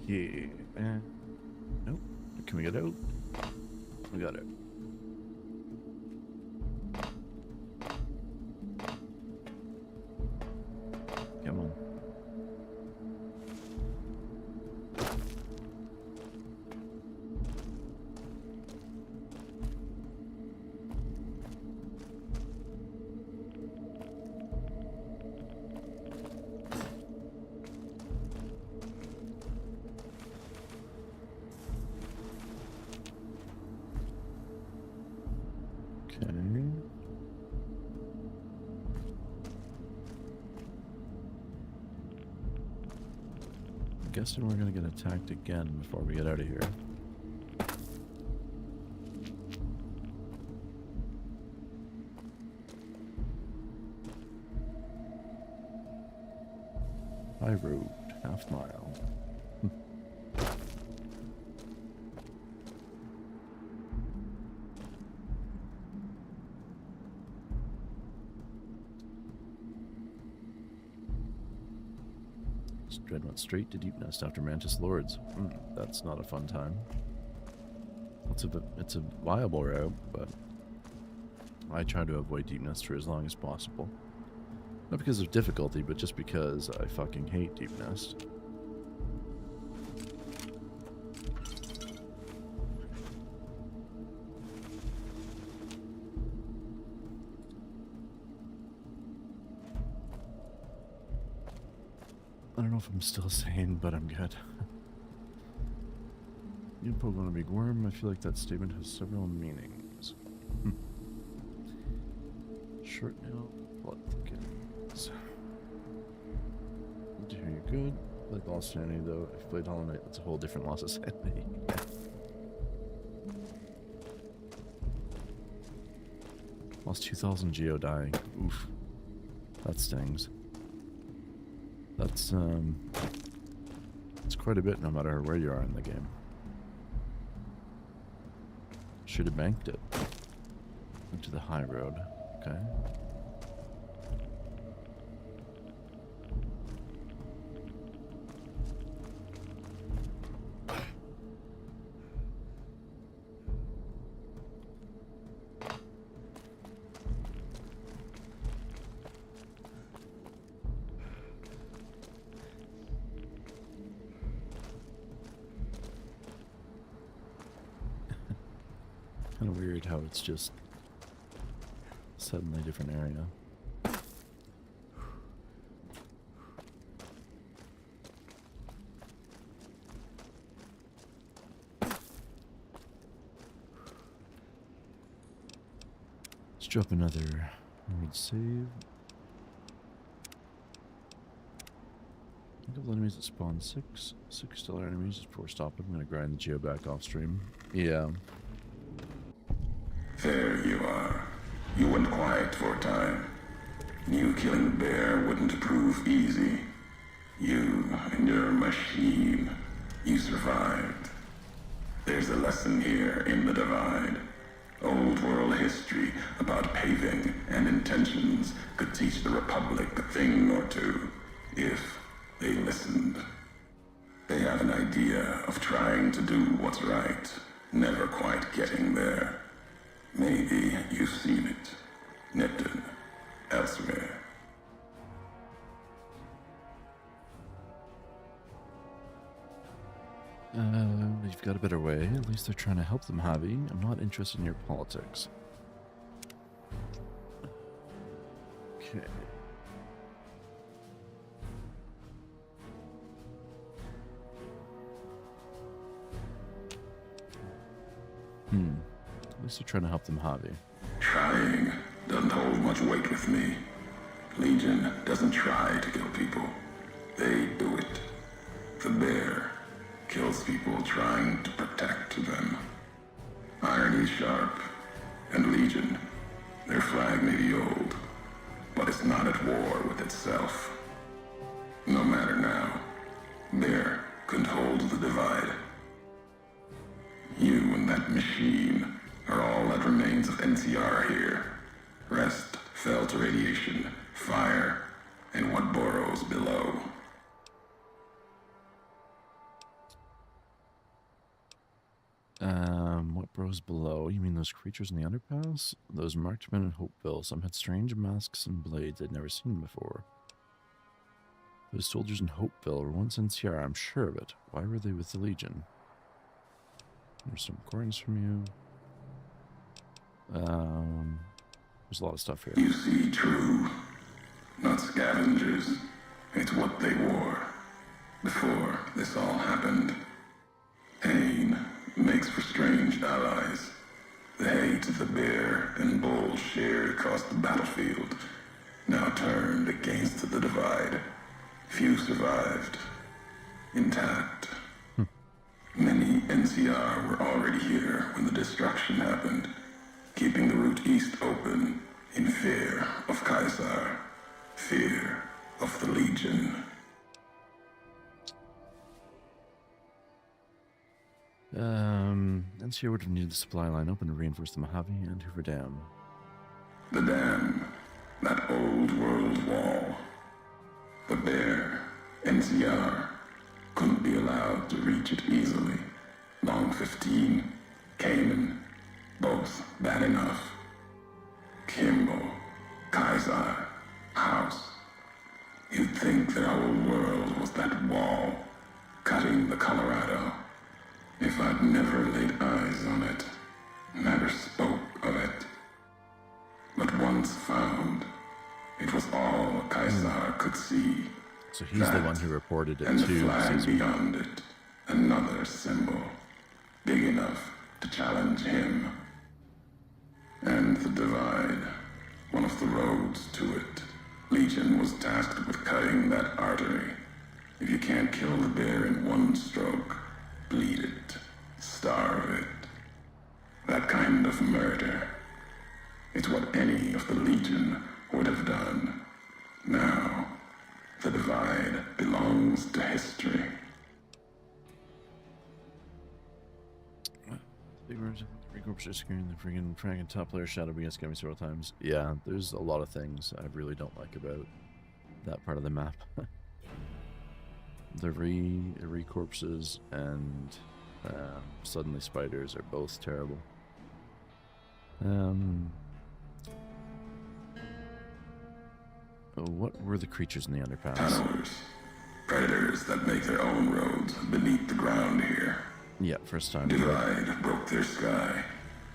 Yeah. Nope. Can we get out? We got it. Come on. Okay. I'm guessing we're gonna get attacked again before we get out of here. High road, half mile. Dread went straight to Deep Nest after Mantis Lords. That's not a fun time. It's a viable route, but I try to avoid Deep Nest for as long as possible. Not because of difficulty, but just because I fucking hate Deep Nest. I don't know if I'm still sane, but I'm good. You poke on a big worm. I feel like that statement has several meanings. Short nail, blood thickens. Good to hear you're good. Like lost sanity though. If you played Hollow Knight, that's a whole different loss of sanity. Lost 2,000 geo dying. Oof. That stings. That's it's quite a bit no matter where you are in the game. Should have banked it. Into the high road. Okay. Kind of weird how it's just suddenly a different area. drop another world save. A couple enemies that spawn six stellar enemies just before stopping. I'm gonna grind the geo back off stream. Yeah. There you are. You went quiet for a time. Knew killing the bear wouldn't prove easy. You and your machine. You survived. There's a lesson here in the Divide. Old world history about paving and intentions could teach the Republic a thing or two, if they listened. They have an idea of trying to do what's right, never quite getting there. Maybe you've seen it. Nipton. Elsewhere. You've got a better way. At least they're trying to help them, Javi. I'm not interested in your politics. Okay. At least they're trying to help them, Javi. Trying doesn't hold much weight with me. Legion doesn't try to kill people. They do it. The bear kills people trying to protect them. Irony's sharp. And Legion, their flag may be old, but it's not at war with itself. No matter now, Bear couldn't hold the Divide. You and that machine are all that remains of NCR here. Rest fell to radiation, fire, and what burrows below. What burrows below? You mean those creatures in the underpass? Those marked men in Hopeville. Some had strange masks and blades I'd never seen before. Those soldiers in Hopeville were once NCR, I'm sure of it. Why were they with the Legion? There's some recordings from you. There's a lot of stuff here. You see, true. Not scavengers. It's what they wore. Before this all happened. Pain makes for strange allies. The hate the bear and bull shared across the battlefield now turned against the Divide. Few survived. Intact. Many NCR were already here when the destruction happened, keeping the route east open in fear of Caesar, fear of the Legion. NCR would have needed the supply line open to reinforce the Mojave and Hoover Dam. The dam, that old world wall. The bear, NCR, couldn't be allowed to reach it easily. Long 15, Cayman, both bad enough. Kimball, Kaiser, House. You'd think their whole world was that wall, cutting the Colorado. If I'd never laid eyes on it, never spoke of it. But once found, it was all Kaiser could see. So he's the one who reported it and to the flag Caesar. beyond it, another symbol, big enough to challenge him. And the Divide, one of the roads to it. Legion was tasked with cutting that artery. If you can't kill the bear in one stroke, bleed it, starve it. That kind of murder. It's what any of the Legion would have done. Now, the Divide belongs to history. Recorpse screen, the friggin' Dragon top player Shadow BS got me several times. Yeah, there's a lot of things I really don't like about that part of the map. The recorpses and suddenly spiders are both terrible. What were the creatures in the underpass? Tunnelers. Predators that make their own roads beneath the ground here. Yeah, first time. Divide broke their sky,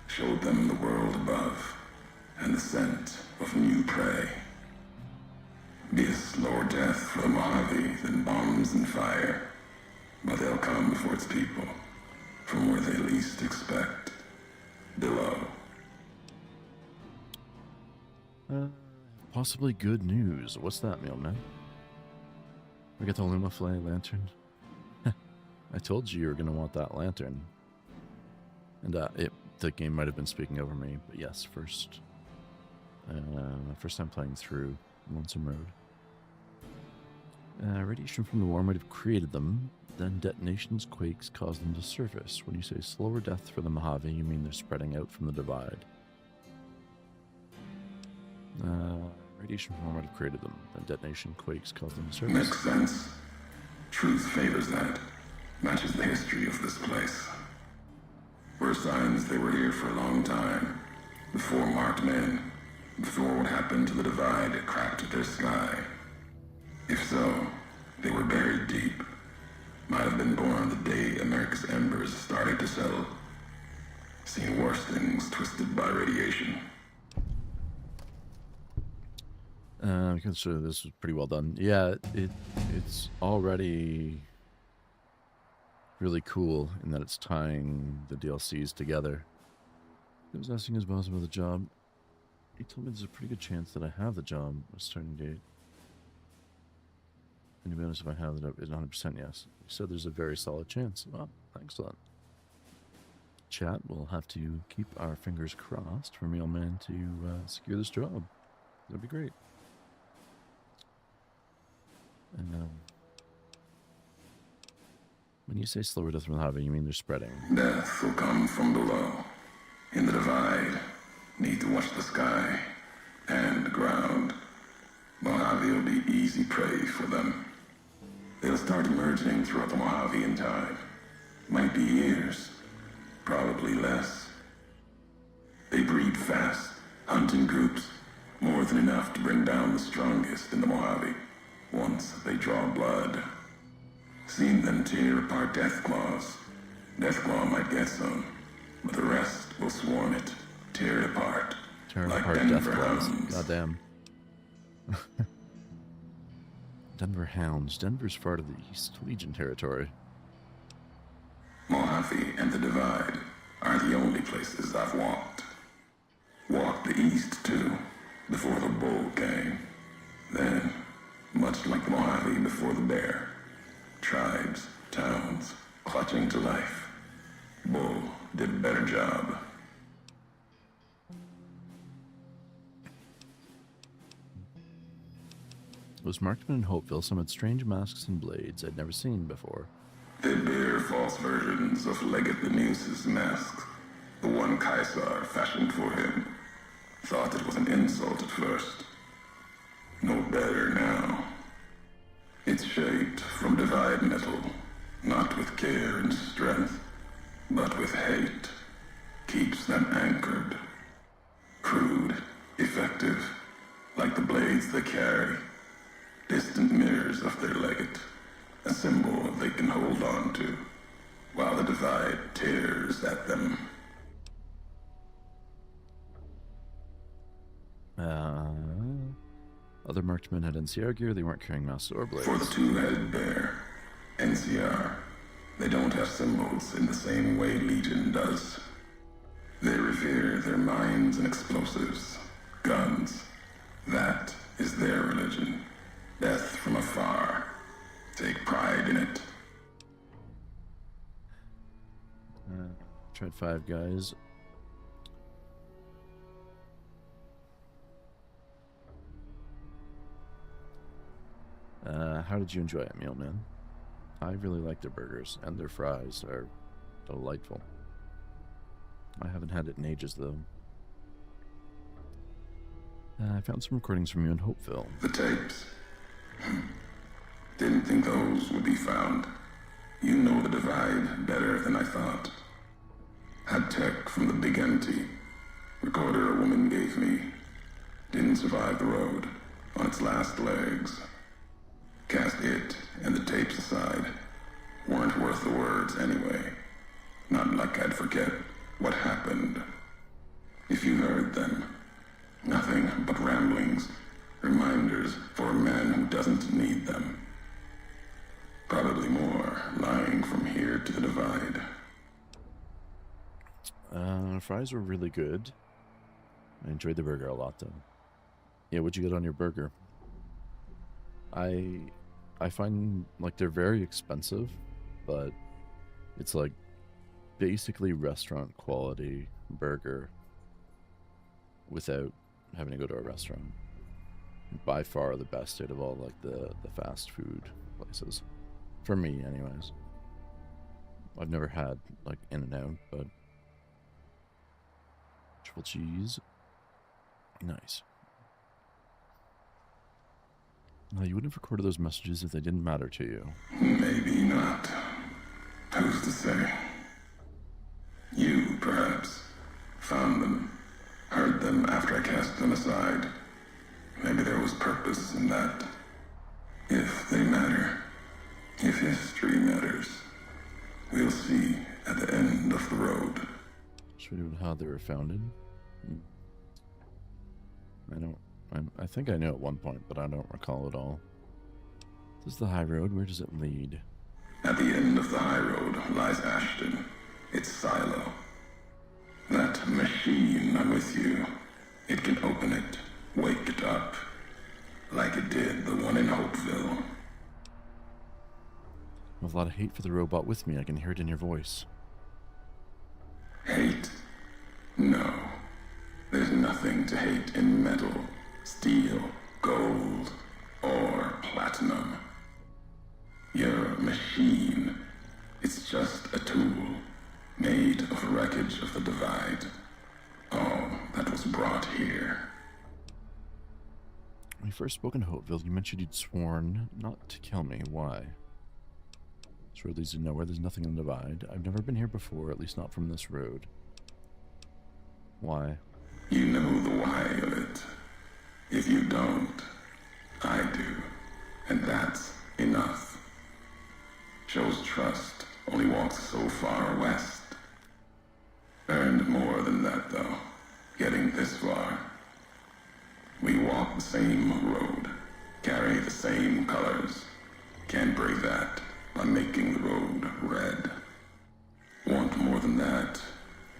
showed them the world above, and the scent of new prey. Be a slower death for the Mojave than bombs and fire, but they'll come for its people, from where they least expect, below. Possibly good news. What's that, mailman? We got the Lumaflay lantern. I told you were going to want that lantern. And the game might have been speaking over me, but yes, first time playing through Lonesome Road. Radiation from the war might have created them, then detonations, quakes caused them to surface. When you say slower death for the Mojave, you mean they're spreading out from the divide. Radiation from the war might have created them, then detonation, quakes caused them to surface. Makes sense. Truth favors that. Matches the history of this place. Were signs they were here for a long time, before marked men, before what happened to the divide cracked their sky. If so, they were buried deep. Might have been born the day America's embers started to settle. Seen worse things twisted by radiation. I consider this was pretty well done. Yeah, it's already really cool in that it's tying the DLCs together. He was asking his boss about the job. He told me there's a pretty good chance that I have the job a starting date. And to be honest, if I have it, it's 100% yes. He said there's a very solid chance. Well, excellent. Chat, we'll have to keep our fingers crossed for Mailman to secure this job. That'd be great. And when you say slower death from the Mojave, you mean they're spreading? Death will come from below. In the divide, need to watch the sky and the ground. Mojave will be easy prey for them. They'll start emerging throughout the Mojave in time. Might be years, probably less. They breed fast, hunt in groups, more than enough to bring down the strongest in the Mojave. Once they draw blood. Seen them tear apart Deathclaws. Deathclaw might get some, but the rest will swarm it, tear it apart. Tear like apart Denver Deathclaws. hounds. Goddamn. Denver Hounds. Denver's far to the east. Legion territory. Mojave and the Divide are the only places I've walked. Walked the east, too, before the bull came. Then, much like the Mojave before the bear, tribes, towns, clutching to life. Bull did a better job. Those marksmen in Hopeville summoned strange masks and blades I'd never seen before. They bear false versions of Legate the Muse's mask, the one Caesar fashioned for him. Thought it was an insult at first. No better now. It's shaped from divide metal, not with care and strength, but with hate. Keeps them anchored. Crude, effective, like the blades they carry. Distant mirrors of their legate, a symbol they can hold on to, while the divide tears at them. Other marksmen had NCR gear, they weren't carrying masks or blades. For the two-headed bear, NCR, they don't have symbols in the same way Legion does. They revere their mines and explosives, guns. That is their religion. Death from afar. Take pride in it. Tried 5 guys. How did you enjoy it, Mealman? I really like their burgers, and their fries are delightful. I haven't had it in ages, though. I found some recordings from you in Hopeville. The tapes. Didn't think those would be found. You know the divide better than I thought. Had tech from the big empty. Recorder a woman gave me. Didn't survive the road. On its last legs. Cast it and the tapes aside. Weren't worth the words anyway. Not like I'd forget what happened. If you heard them. Nothing but ramblings. Reminders for a man who doesn't need them. Probably more lying from here to the divide. Fries were really good. I enjoyed the burger a lot, though. Yeah, what'd you get on your burger? I find like they're very expensive, but it's like basically restaurant quality burger without having to go to a restaurant. By far the best out of all like the fast food places. For me anyways. I've never had like In-N-Out, but triple cheese. Nice. Now, you wouldn't have recorded those messages if they didn't matter to you. Maybe not. Who's to say? You, perhaps, found them, heard them after I cast them aside. Maybe there was purpose in that. If they matter, if history matters, we'll see at the end of the road. Should we do how they were founded? I think I know at one point, but I don't recall it all. This is the high road. Where does it lead? At the end of the high road lies Ashton, its silo. That machine with you, it can open it, wake it up, like it did the one in Hopeville. I have a lot of hate for the robot with me. I can hear it in your voice. Hate? No. There's nothing to hate in metal, steel, gold, or platinum. You're a machine. It's just a tool, made of wreckage of the Divide. All that was brought here. When you first spoke in Hopeville, you mentioned you'd sworn not to kill me. Why? This road leads to nowhere. There's nothing in the Divide. I've never been here before, at least not from this road. Why? You know the why of it. If you don't, I do. And that's enough. Shows trust only walks so far west. Earned more than that, though, getting this far. We walk the same road, carry the same colors. Can't break that by making the road red. Want more than that?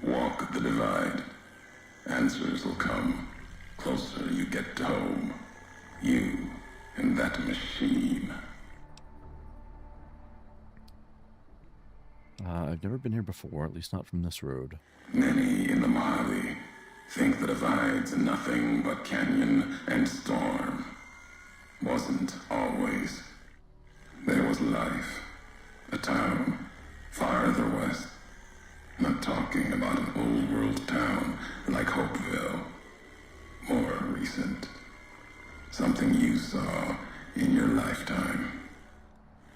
Walk the Divide. Answers will come. Closer you get to home. You and that machine. I've never been here before, at least not from this road. Many in the Mojave think the Divide's nothing but canyon and storm. Wasn't always. There was life. A town farther west. Not talking about an old world town like Hopeville. More recent. Something you saw in your lifetime.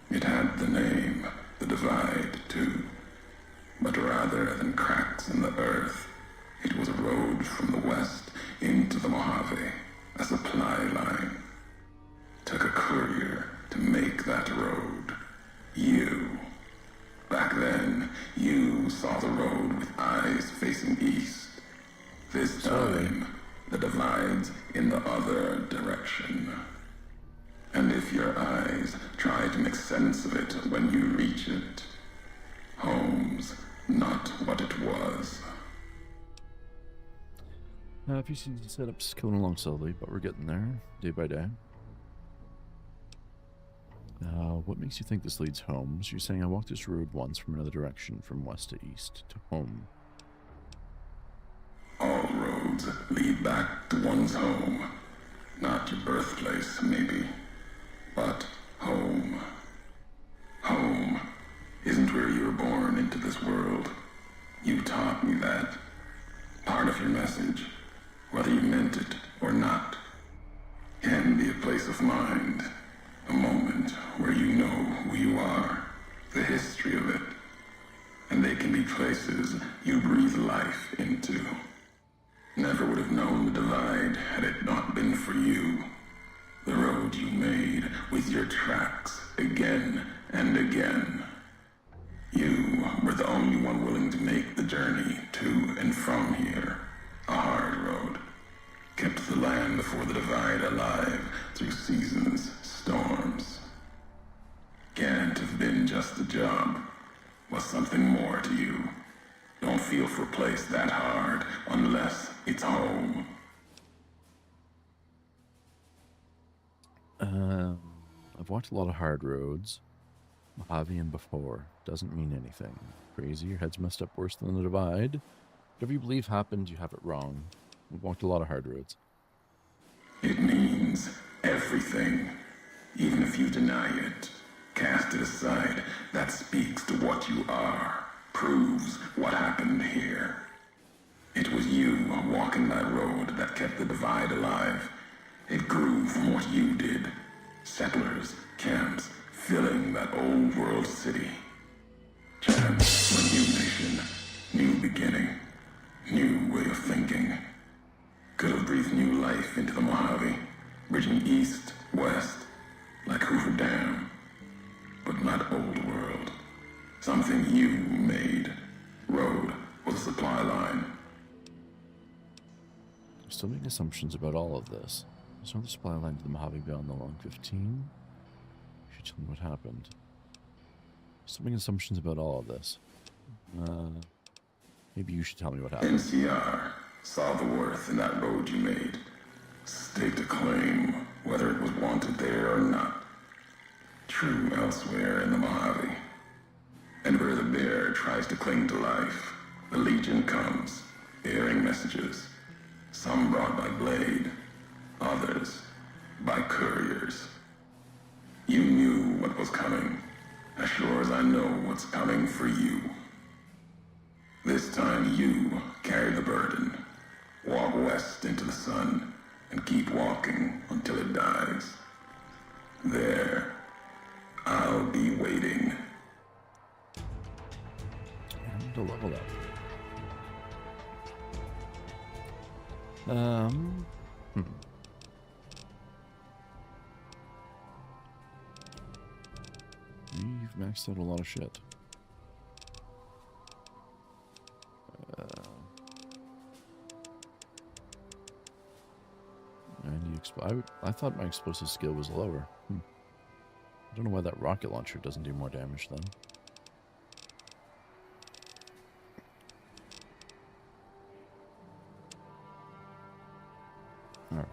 It had the name, the Divide, too. But rather than cracks in the earth, it was a road from the west into the Mojave, a supply line. Took a courier to make that road. You. Back then, you saw the road with eyes facing east. This time, the Divide's in the other direction. And if your eyes try to make sense of it when you reach it, home's not what it was. PCC setup's coming along slowly, but we're getting there, day by day. What makes you think this leads home? So you're saying I walked this road once from another direction, from west to east, to home. All roads lead back to one's home. Not your birthplace, maybe, but home. Home isn't where you were born into this world. You taught me that. Part of your message, whether you meant it or not, can be a place of mind. A moment where you know who you are, the history of it. And they can be places you breathe life into. Never would have known the Divide had it not been for you. The road you made with your tracks again and again. You were the only one willing to make the journey to and from here. A hard road. Kept the land before the Divide alive through seasons, storms. Can't have been just a job. Was something more to you. Don't feel for a place that hard unless it's home. I've walked a lot of hard roads. Mojave and before. Doesn't mean anything. Crazy, your head's messed up worse than the divide. Whatever you believe happened, you have it wrong. We've walked a lot of hard roads. It means everything. Even if you deny it, cast it aside, that speaks to what you are, proves what happened here. It was you walking that road that kept the divide alive. It grew from what you did. Settlers, camps, filling that old world city. Chance for a new nation, new beginning, new way of thinking. Could have breathed new life into the Mojave, bridging east, west, like Hoover Dam. But not old world. Something you made. Road was a supply line. I'm still making assumptions about all of this. There's no supply line to the Mojave beyond the Long 15. You should tell me what happened. Still making assumptions about all of this. Maybe you should tell me what happened. NCR saw the worth in that road you made. Staked a claim, whether it was wanted there or not. True elsewhere in the Mojave. And where the bear tries to cling to life, the Legion comes, bearing messages. Some brought by blade, others by couriers. You knew what was coming, as sure as I know what's coming for you. This time you carry the burden. Walk west into the sun, and keep walking until it dies. There, I'll be waiting. I need to level up. We've maxed out a lot of shit. I thought my explosive skill was lower. I don't know why that rocket launcher doesn't do more damage then. Alright.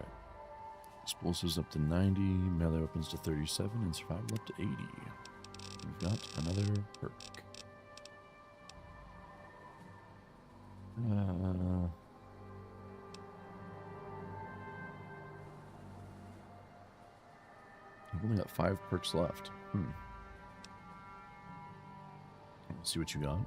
Explosives up to 90, melee weapons to 37, and survival up to 80. We've got another perk. I've only got 5 perks left. Let's see what you got.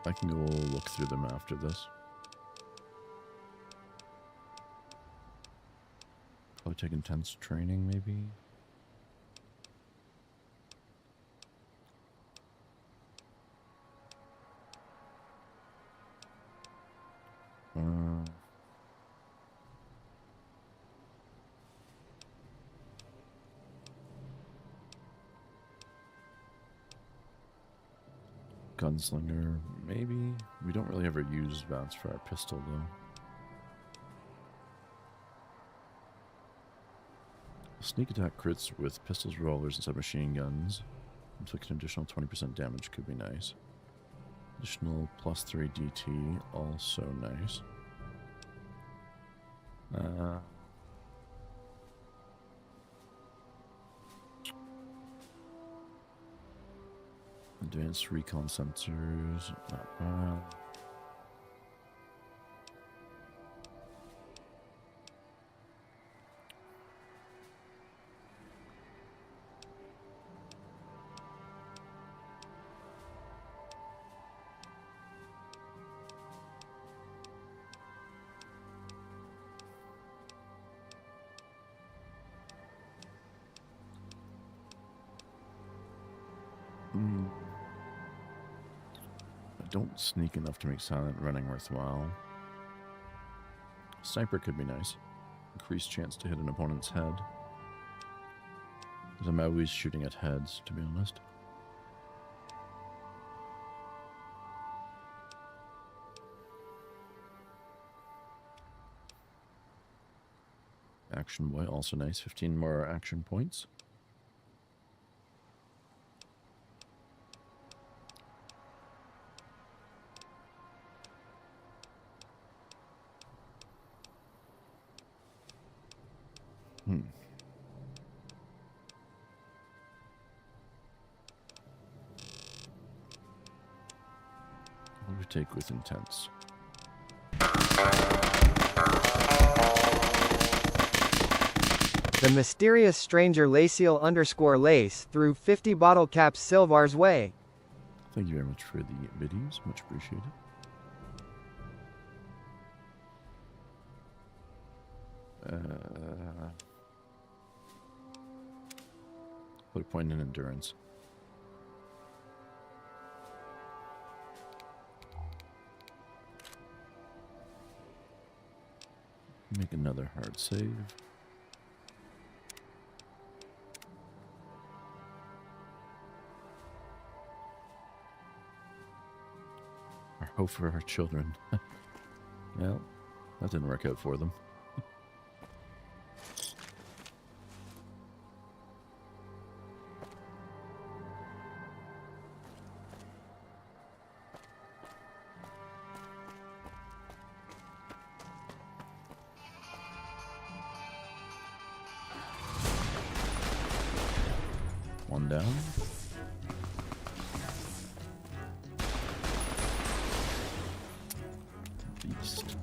I can go look through them after this. Probably take intense training, maybe. Gunslinger, maybe. We don't really ever use Vance for our pistol, though. Sneak attack crits with pistols, revolvers, and submachine guns. Inflict an additional 20% damage could be nice. Additional +3 DT, also nice. Advanced recon sensors, not bad. I don't sneak enough to make silent running worthwhile. Sniper could be nice. Increased chance to hit an opponent's head. Because I'm always shooting at heads, to be honest. Action Boy, also nice. 15 more action points. Hmm. Overtake with intense. The mysterious stranger Laciel_Lace threw 50 bottle caps Silvar's way. Thank you very much for the biddies. Much appreciated. Put a point in endurance. Make another hard save. Our hope for our children. Well, that didn't work out for them. One down. Beast.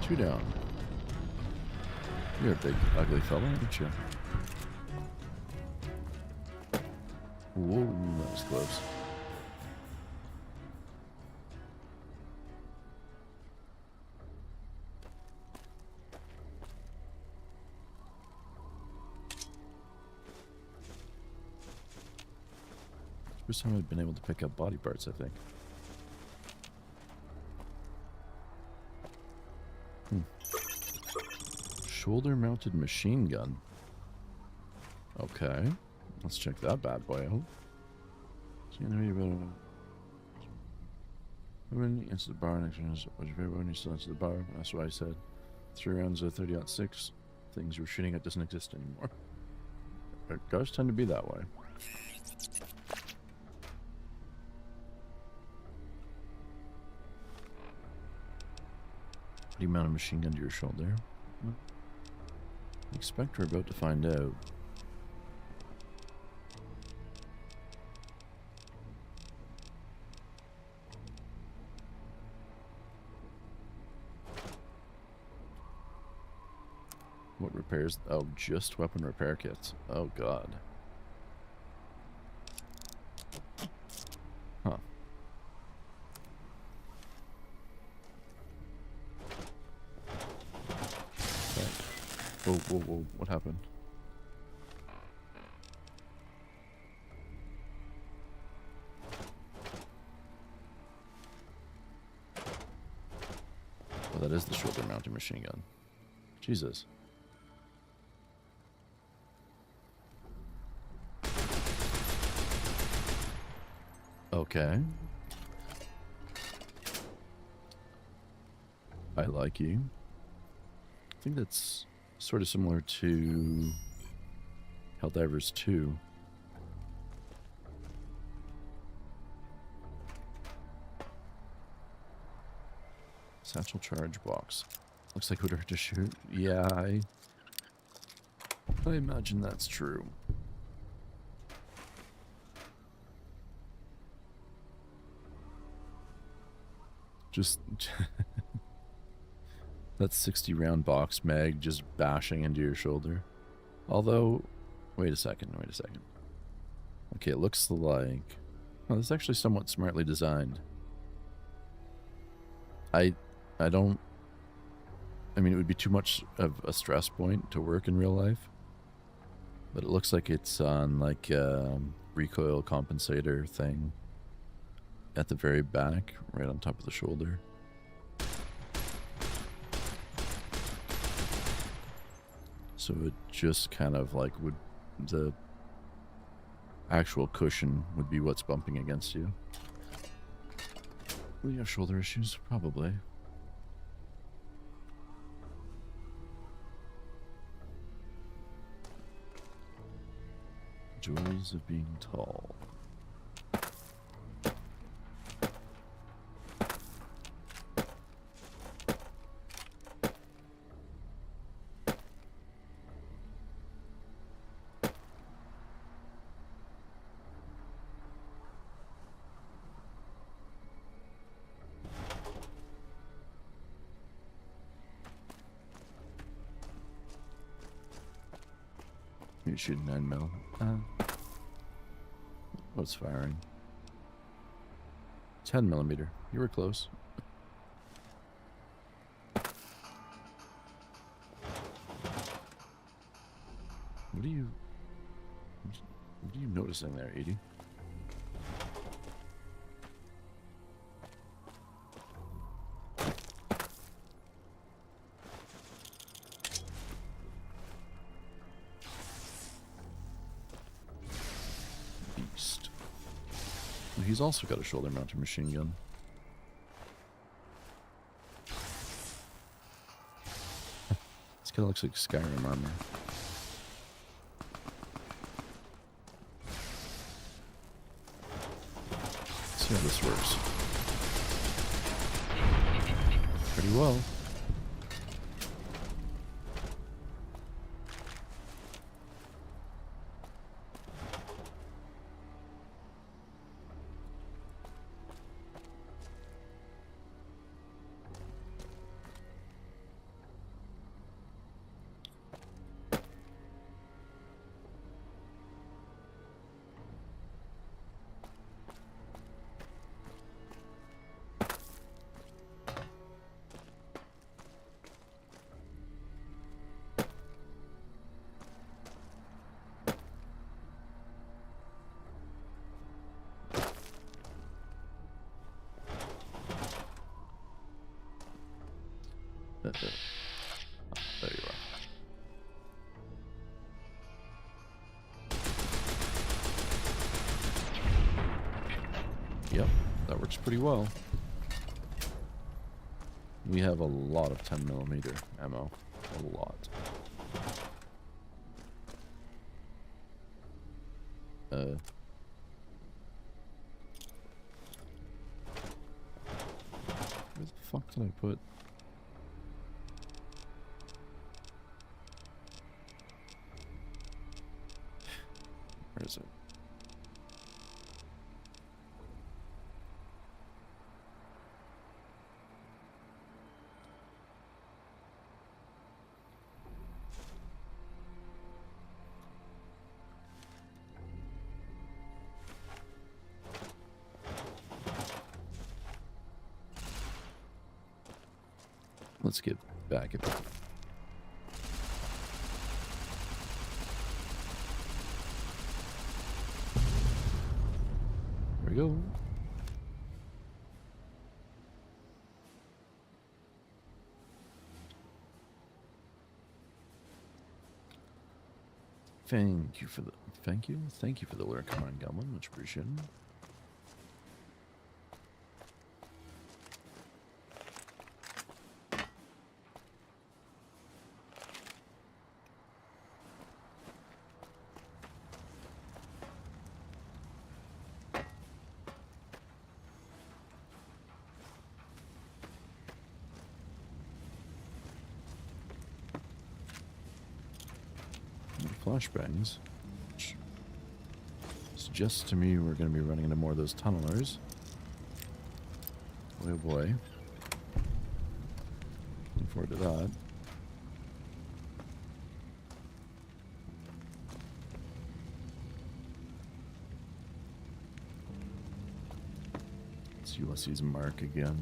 Two down. You're a big, ugly fella, aren't you? Whoa, that was close. First time I've been able to pick up body parts, I think. Shoulder-mounted machine gun. Okay. Let's check that bad boy out. When into the bar next round, was your favorite when you still into the bar? That's what I said. 3 rounds of 30-06. Things we're shooting at doesn't exist anymore. It does tend to be that way. Do you mount a machine gun to your shoulder? Expect we're about to find out. What repairs? Oh, just weapon repair kits. Oh, God. Huh. Okay. Whoa, whoa, whoa. What happened? Oh, that is the shoulder mounted machine gun. Jesus. Okay. I like you. I think that's sort of similar to Helldivers 2. Satchel charge box. Looks like it would hurt to shoot. Yeah, I imagine that's true. Just that 60 round box mag just bashing into your shoulder. Although, wait a second. Okay, it looks like, well, it's actually somewhat smartly designed. I mean, it would be too much of a stress point to work in real life. But it looks like it's on like a recoil compensator thing at the very back, right on top of the shoulder. So it just kind of like would, the actual cushion would be what's bumping against you. Will you have shoulder issues? Probably. Joys of being tall. You shoot 9 mil. What's firing? 10 millimeter. You were close. What are you noticing there, Edie? Beast. Well, he's also got a shoulder-mounted machine gun. This guy looks like Skyrim armor. See how this works. Pretty well. There you are. Yep, that works pretty well. We have a lot of 10 millimeter ammo. A lot. Where the fuck did I put? Where is it? Let's get back at that. There we go. Thank you for the thank you for the lure, come on, Gumlin, much appreciated. Flashbangs, which suggests to me we're going to be running into more of those tunnelers. Oh boy. Looking forward to that. It's Ulysses Mark again.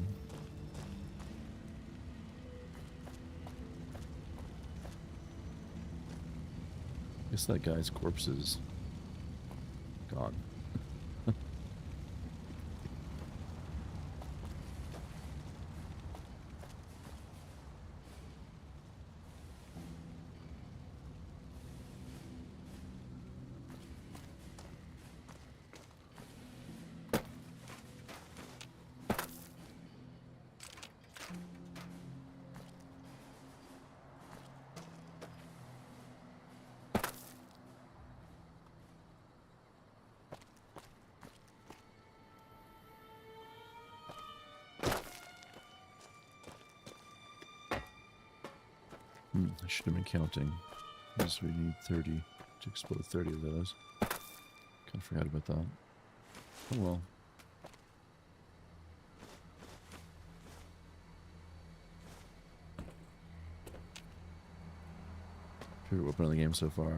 I guess that guy's corpse is gone. I should have been counting, because we need 30 to explode 30 of those. Kind of forgot about that. Oh well. Favorite weapon of the game so far?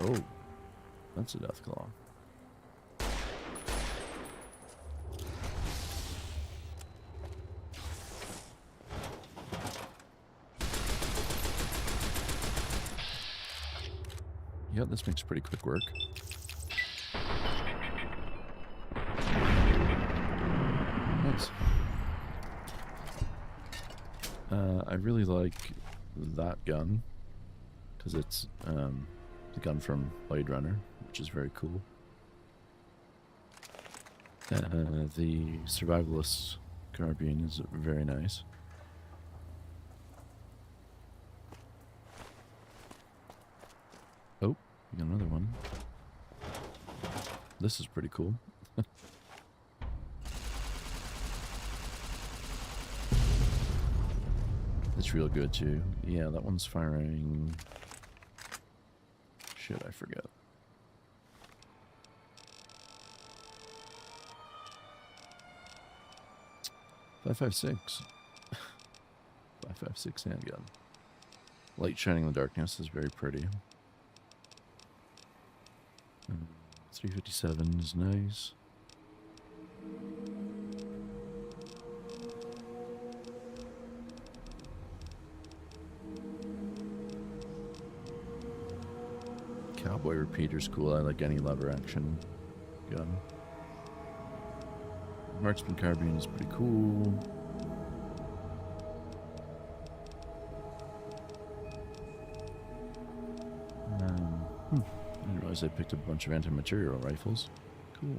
Oh, that's a death claw. Yeah, this makes pretty quick work. Nice. I really like that gun because it's the gun from Blade Runner, which is very cool. The Survivalist carbine is very nice. Oh, we got another one. This is pretty cool. It's real good too. Yeah, that one's firing... Shit, I forget. 5.56. 5.56 handgun. Light shining in the darkness is very pretty. 357 is nice. Cowboy repeater's cool. I like any lever action gun. Marksman carbine is pretty cool. I didn't realize I picked up a bunch of anti-material rifles. Cool.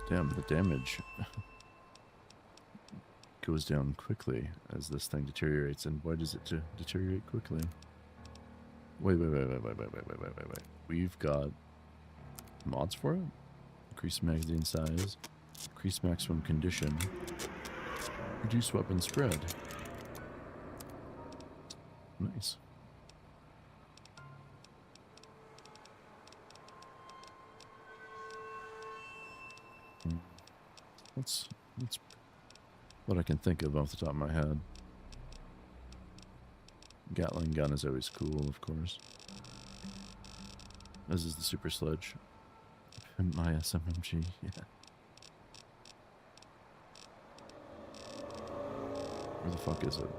Damn, the damage goes down quickly as this thing deteriorates. And why does it deteriorate quickly? Wait. We've got mods for it? Increase magazine size, increase maximum condition, reduce weapon spread. Nice. That's what I can think of off the top of my head. Gatling gun is always cool, of course. This is the super sledge. My SMMG, yeah. Where the fuck is it?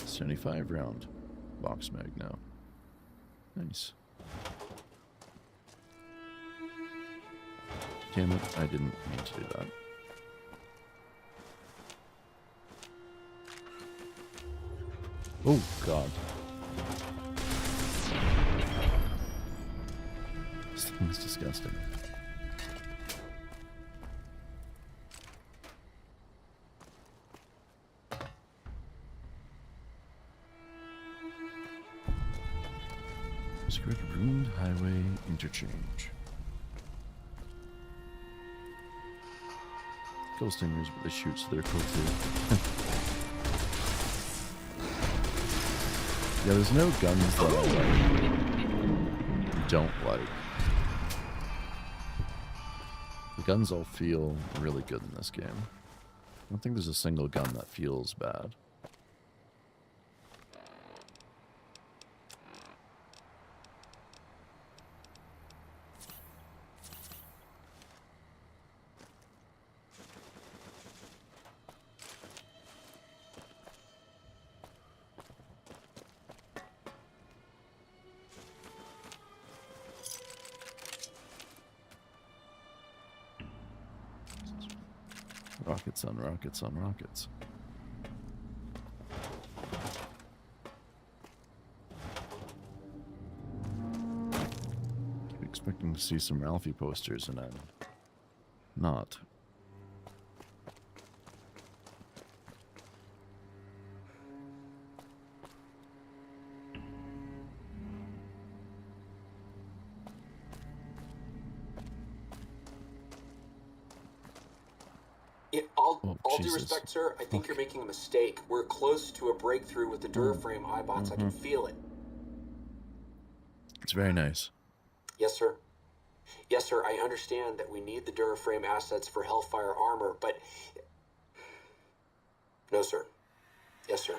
.75 round box mag now. Nice. Damn it, I didn't mean to do that. Oh, God. This thing is disgusting. Secret ruined highway interchange. Kill stingers, but they shoot, so they're cool too. Yeah, there's no guns that I don't like. The guns all feel really good in this game. I don't think there's a single gun that feels bad. Rockets on rockets on rockets. Keep expecting to see some Ralphie posters and I'm not. All due Jesus. respect, sir, I think you're making a mistake. We're close to a breakthrough with the Duraframe iBots. I can feel it. It's very nice. Yes, sir. Yes, sir, I understand that we need the Duraframe assets for Hellfire armor, but... No, sir. Yes, sir.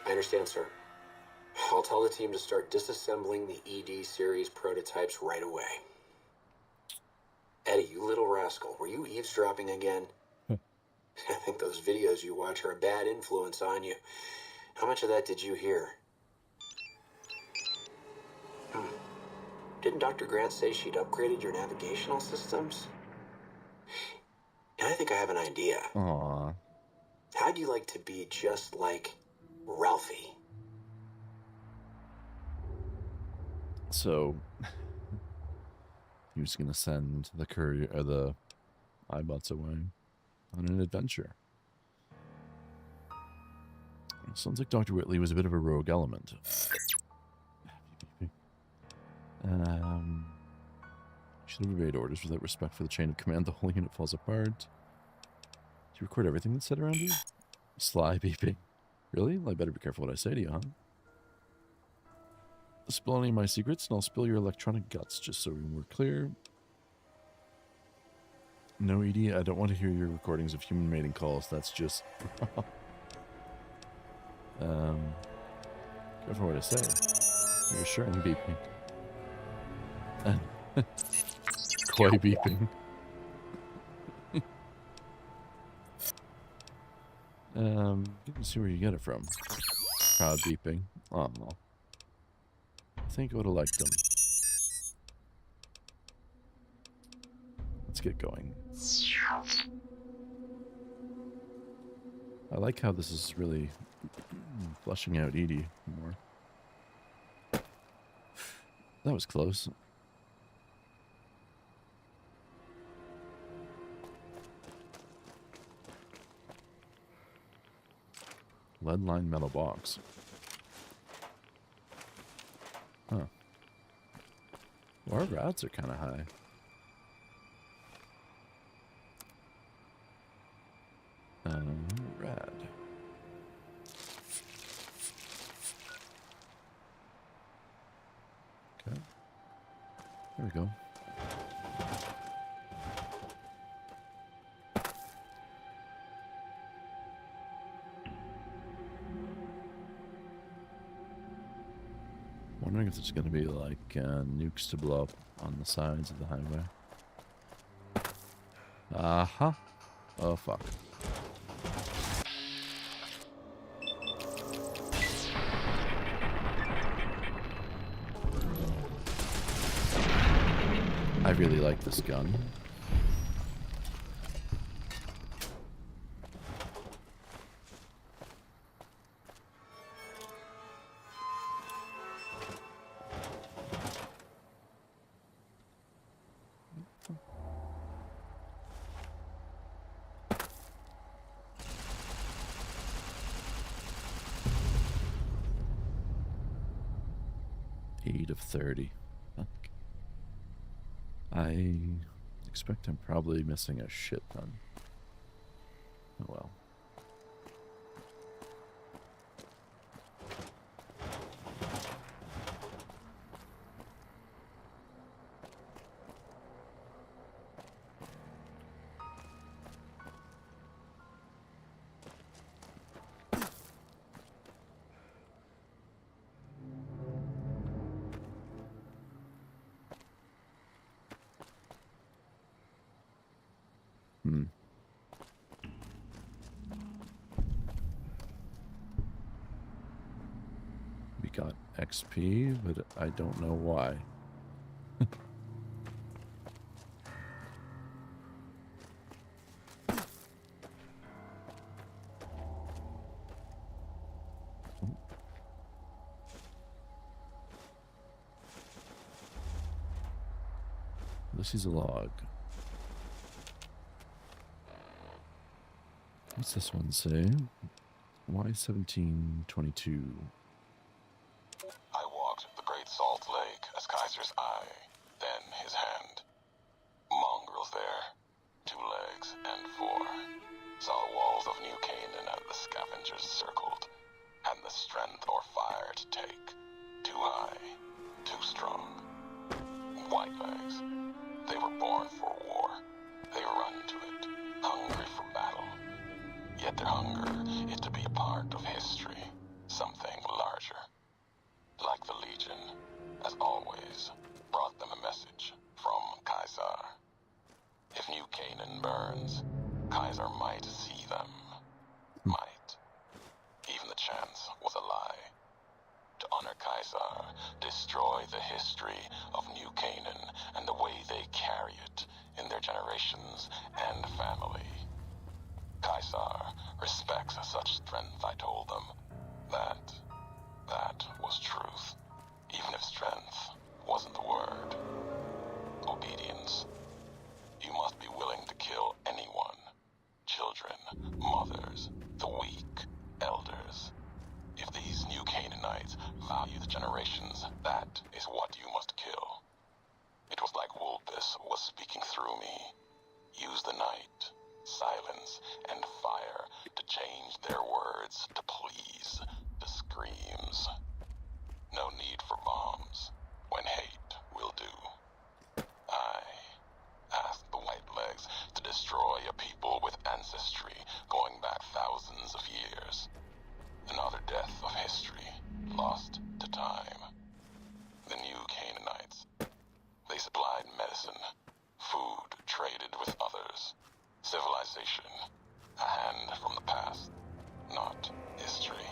I understand, sir. I'll tell the team to start disassembling the ED series prototypes right away. Eddie, you little rascal, were you eavesdropping again? I think those videos you watch are a bad influence on you. How much of that did you hear? Didn't Dr. Grant say she'd upgraded your navigational systems? And I think I have an idea. Aww. How'd you like to be just like Ralphie? So, he was going to send the courier or the iBots away on an adventure. Sounds like Dr. Whitley was a bit of a rogue element. Should have obeyed orders without respect for the chain of command. The whole unit falls apart. Do you record everything that's said around you? Sly beeping. Really? Well, I better be careful what I say to you, huh? Spill any of my secrets and I'll spill your electronic guts, just so we're clear. No, Edie, I don't want to hear your recordings of human mating calls. That's just... Careful what I say. Reassuring beeping. Coy beeping. You can see where you get it from. Proud beeping. Oh, I think I would have liked them. Let's get going. I like how this is really fleshing out Edie more. That was close. Lead-lined metal box. Huh. Well, our routes are kind of high. Rad. Okay. There we go. Wondering if there's going to be like nukes to blow up on the sides of the highway. Uh-huh. Oh, fuck. I really like this gun. Of 30. Fuck. I expect I'm probably missing a shit ton. Oh well. We got XP, but I don't know why. This is a log. What's this one say? Y1722. I walked the Great Salt Lake as Kaiser's eye, then his hand. Mongrels there, 2 legs and 4. scavengers circled, had the strength or fire to take. Too high, too strong. Whitelegs. They were born for war. They run to it, hungry for battle. Yet their hunger is to be a part of history, something larger. Like the Legion, as always, brought them a message from Caesar. If New Canaan burns, Caesar might see them. Might. Even the chance was a lie. To honor Caesar, destroy the history of New Canaan and the way they carry it in their generations and family. Caesar respects such strength, I told them. That was truth. Even if strength wasn't the word. Obedience. You must be willing to kill anyone. Children, mothers, the weak, elders. If these New Canaanites value the generations, that is what you must kill. It was like Wolpus was speaking through me. Use the night, silence, and fire to change their words to please, to screams. No need for bombs, when hate will do. I asked the Whitelegs to destroy a people with ancestry going back thousands of years. Another death of history, lost to time. The New Canaanites. They supplied medicine, food traded with others, civilization, a hand from the past, not history.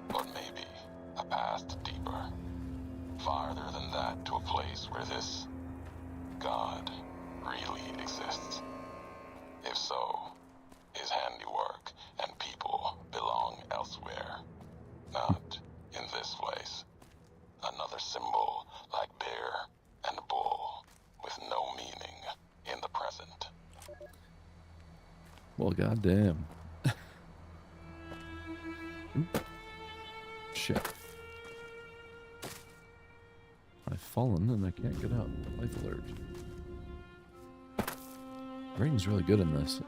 But maybe a past deeper, farther than that, to a place where this God really exists. If so, his handiwork and people belong elsewhere, not in this place. Another symbol like bear and bull, with no meaning in the present. Well, goddamn. Shit. I've fallen and I can't get up. Life alert. Writing's really good in this.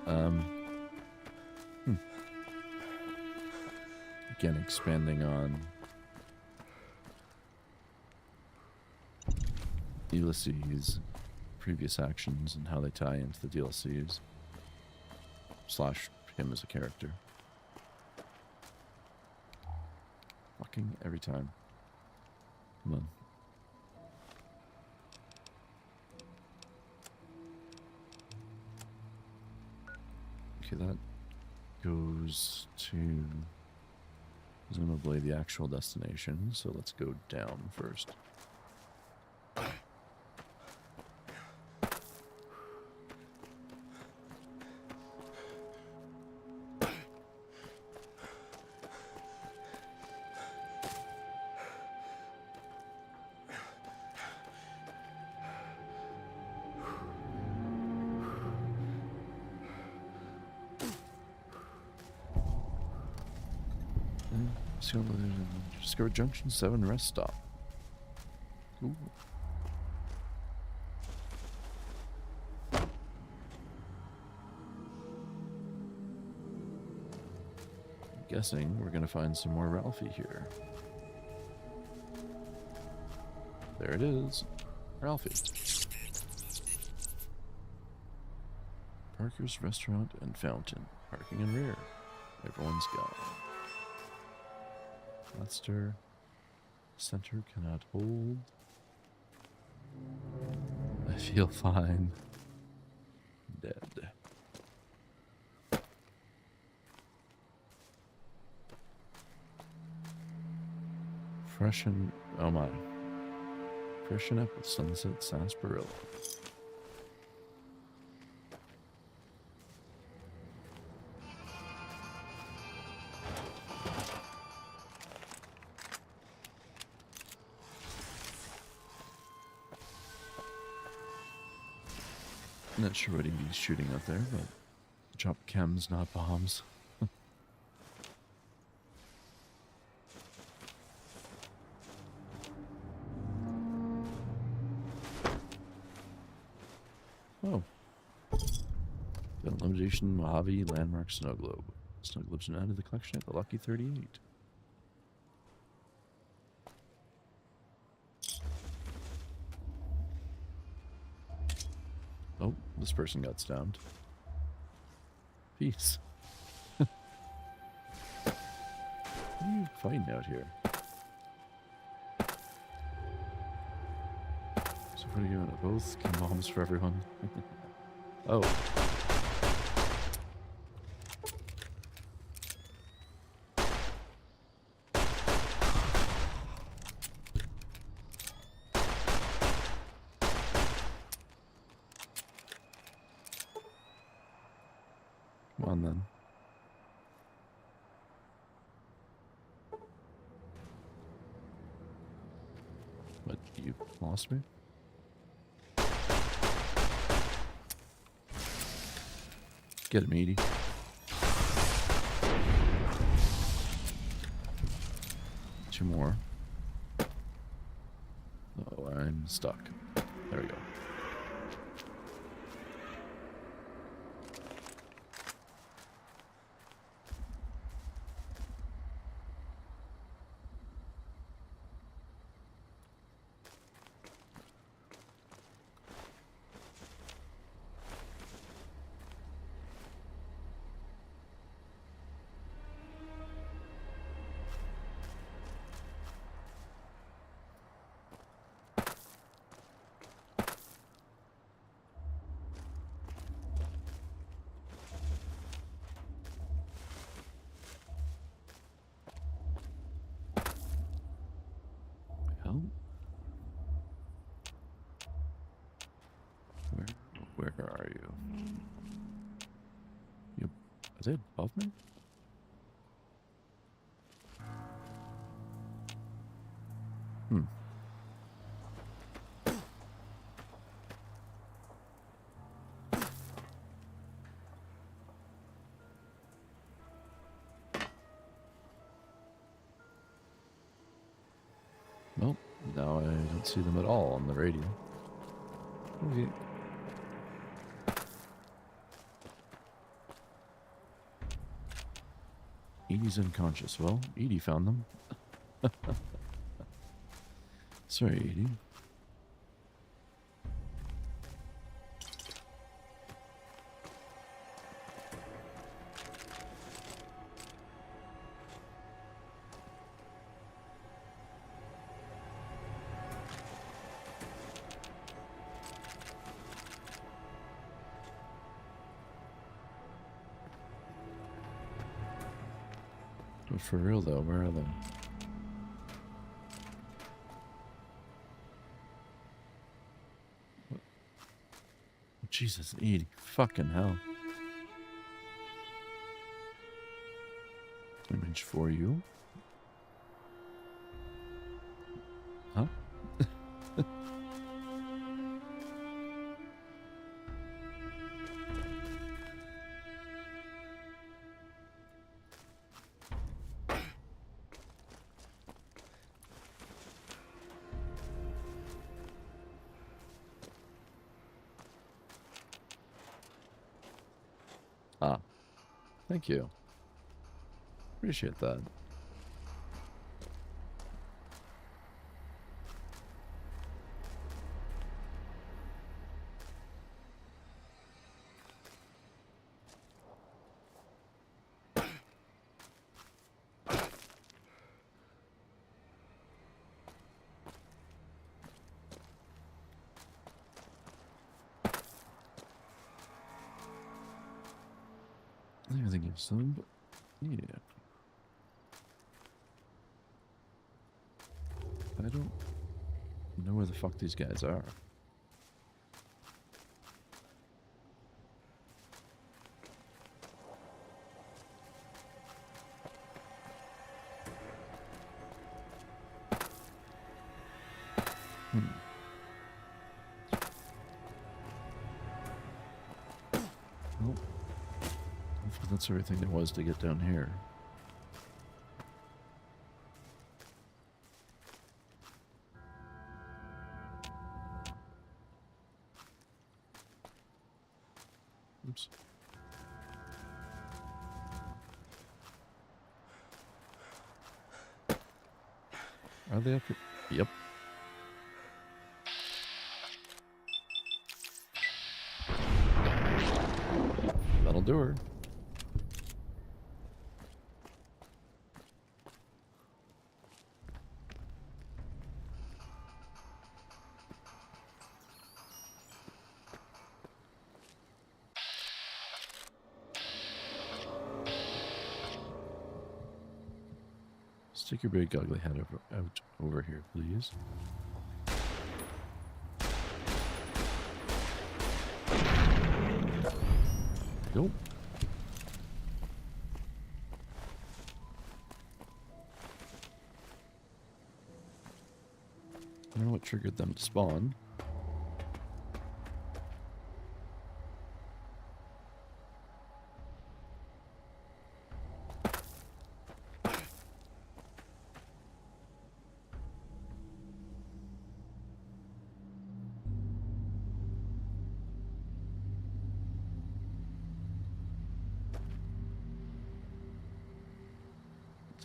Again, expanding on Ulysses' previous actions and how they tie into the DLCs. / him as a character. Fucking every time. Come on. Okay, that goes to presumably the actual destination, so let's go down first. Discover Junction 7 rest stop. Ooh. I'm guessing we're gonna find some more Ralphie here. There it is. Ralphie. Parker's Restaurant and Fountain. Parking in rear. Everyone's gone. Monster center cannot hold. I feel fine. Dead. Freshen. Oh my. Freshen up with Sunset Sarsaparilla. Not sure what he's shooting out there, but drop chems, not bombs. Oh. The Limitation Mojave Landmark Snow Globe. Snug lives added to the collection at the Lucky 38. Oh, this person got stabbed. Peace. What are you fighting out here? So what are you doing? Both bombs for everyone. Oh. Come on then. What, you lost me? Get him, Edie. Two more. Oh, I'm stuck. There we go. Hell? Where are you? Is it above me? Hmm. Well, now I don't see them at all on the radio. Okay. Edie's unconscious. Well, Edie found them. Sorry, Edie. But for real though, where are they? What? Oh, Jesus, Edie. Fucking hell. Image for you. Huh? Ah, thank you. Appreciate that. I don't think it's some, but yeah. I don't know where the fuck these guys are. Well, hopefully that's everything there was to get down here. Oops. Are they up here? Yep. That'll do her. Stick your big ugly head out over here, please. Go. I don't know what triggered them to spawn.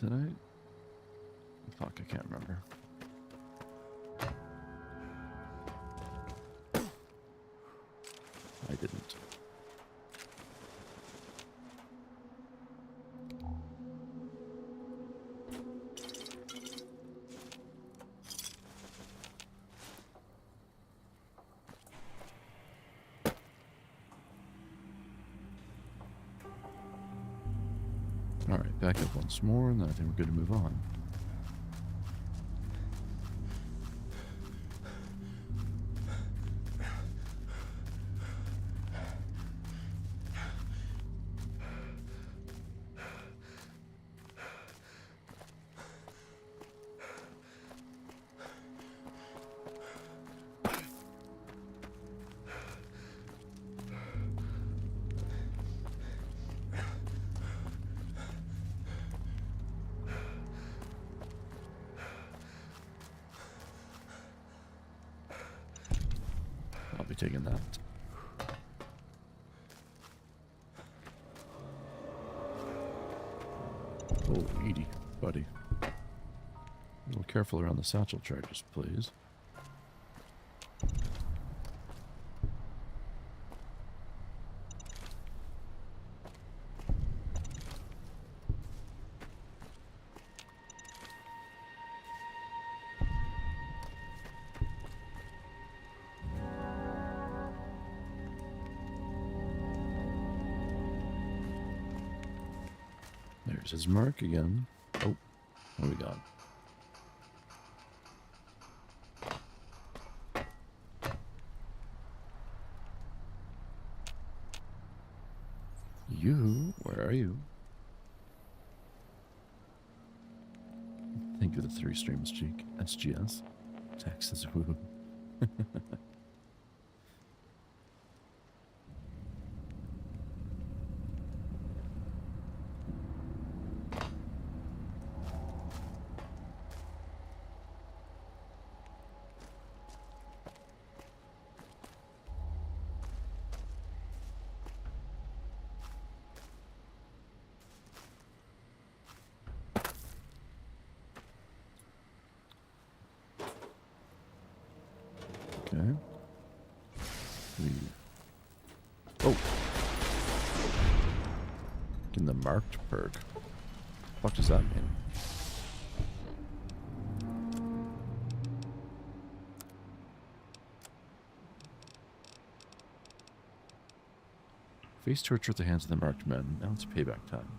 Did I? Fuck, I can't remember. I didn't. Alright, back up once more, and then I think we're good to move on. I'll be taking that. Oh, Edie, buddy. A little careful around the satchel charges, please. There's his mark again. Oh, what do we got? You, where are you? Thank you for the 3 streams, cheek. SGS. Texas, woo. Okay. Oh. In the marked perk. What does that mean? Face torture at the hands of the marked men. Now it's payback time.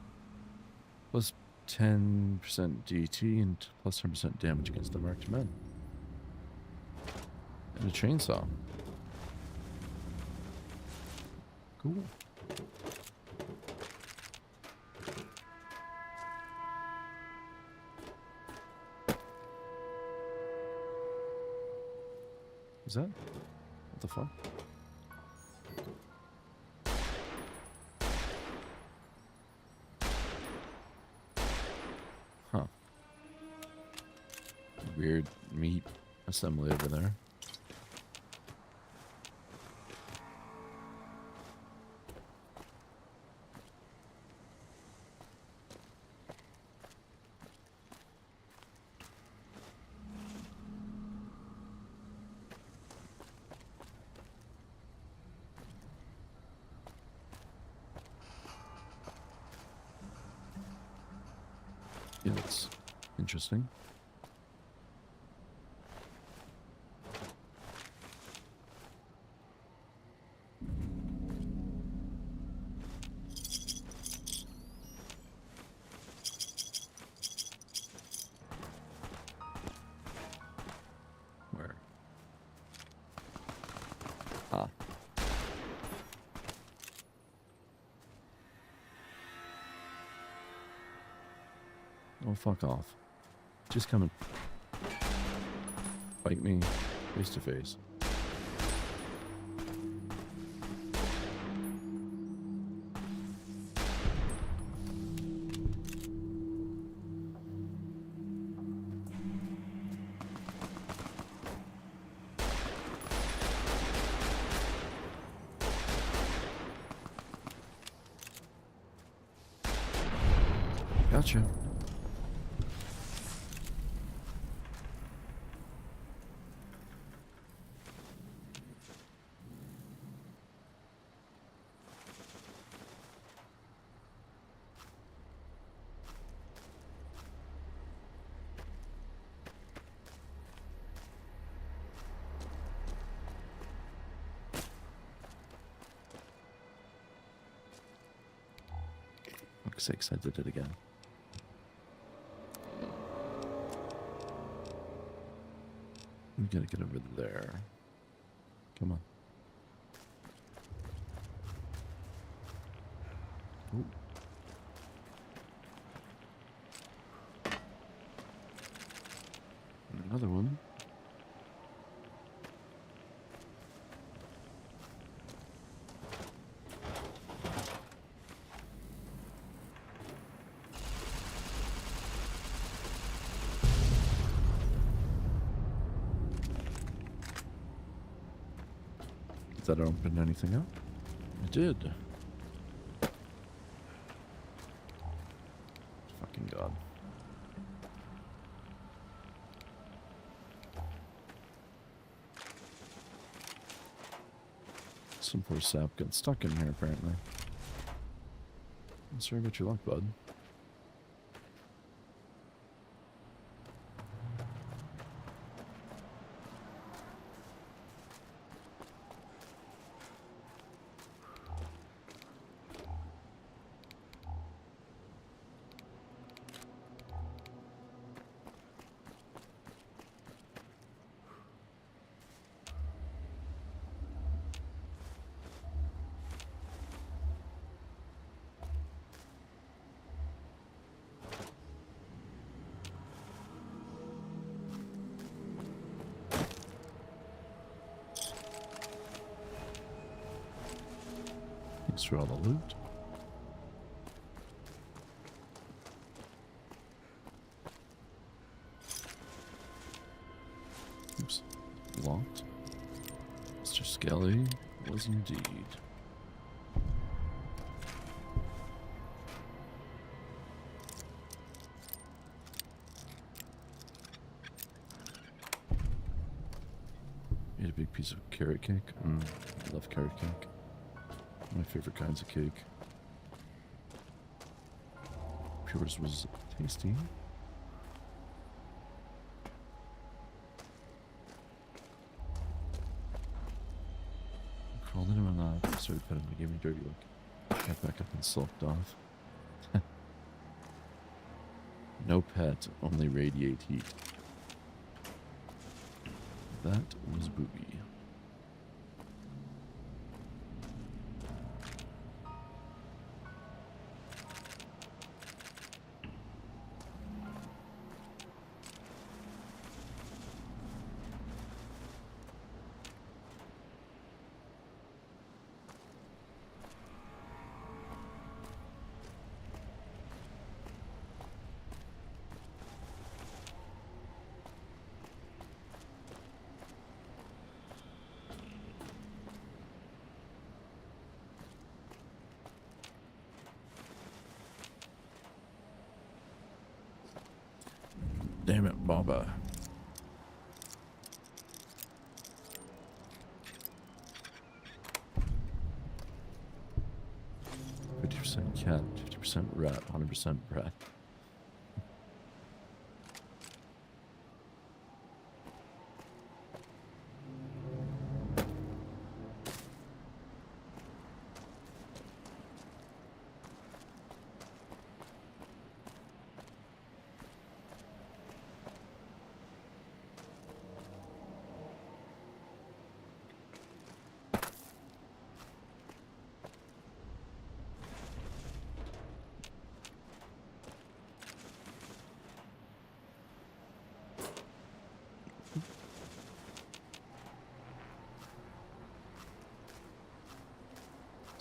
Plus 10% DT and plus 10% damage against the marked men. And a chainsaw. Cool. Is that? What the fuck? Huh. Weird meat assembly over there. Yeah, that's interesting. Where? Ah. Oh, fuck off. Just come and fight me face to face. Gotcha. Fuck's sakes, I did it again. We gotta get over there. Come on. Ooh. Another one. Did that open anything up? It did. Fucking God. Some poor sap got stuck in here, apparently. I'm sorry about your luck, bud. Thanks for all the loot. Oops. Locked. Mr. Skelly was indeed. Ate a big piece of carrot cake. I love carrot cake. My favorite kinds of cake. Yours was tasty. Crawled into my lap, started petting me, gave me a dirty look. Got back up and sulked off. No pet, only radiate heat. That was Booby. Damn it, Baba. %cat, 50% rat, 100% brat.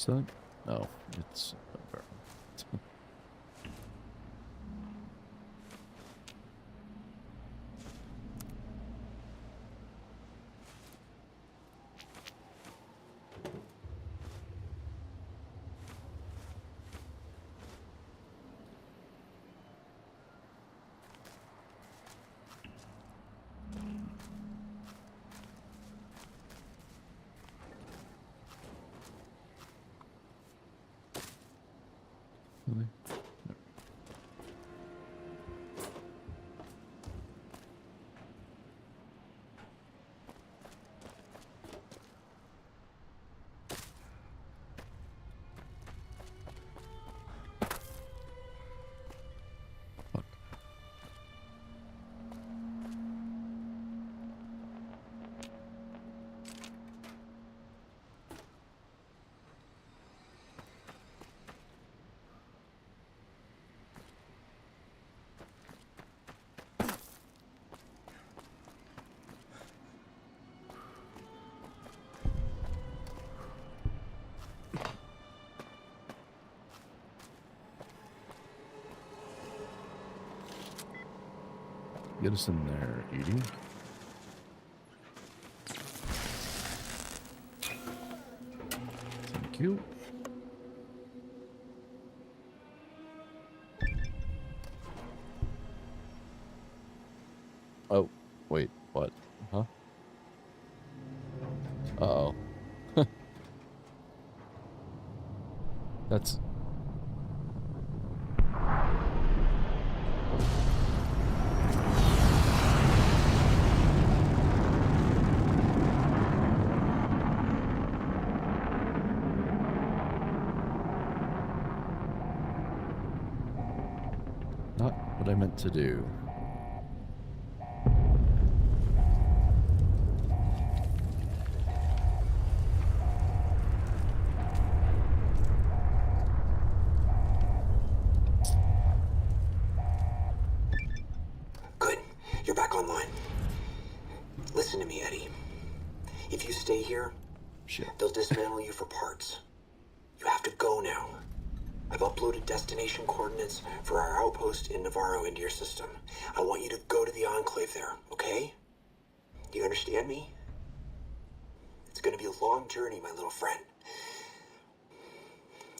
What's that? Oh, it's a barrel. Really? No. Fuck. Get us in there, Edie. Thank you. Oh, wait, what? Huh? Uh-oh. That's... not what I meant to do. Good. You're back online. Listen to me, Eddie. If you stay here, Shit. they'll dismantle you for parts. You have to go now. I've uploaded destination coordinates for our outpost in Navarro into your system. I want you to go to the Enclave there, okay? Do you understand me? It's gonna be a long journey, my little friend.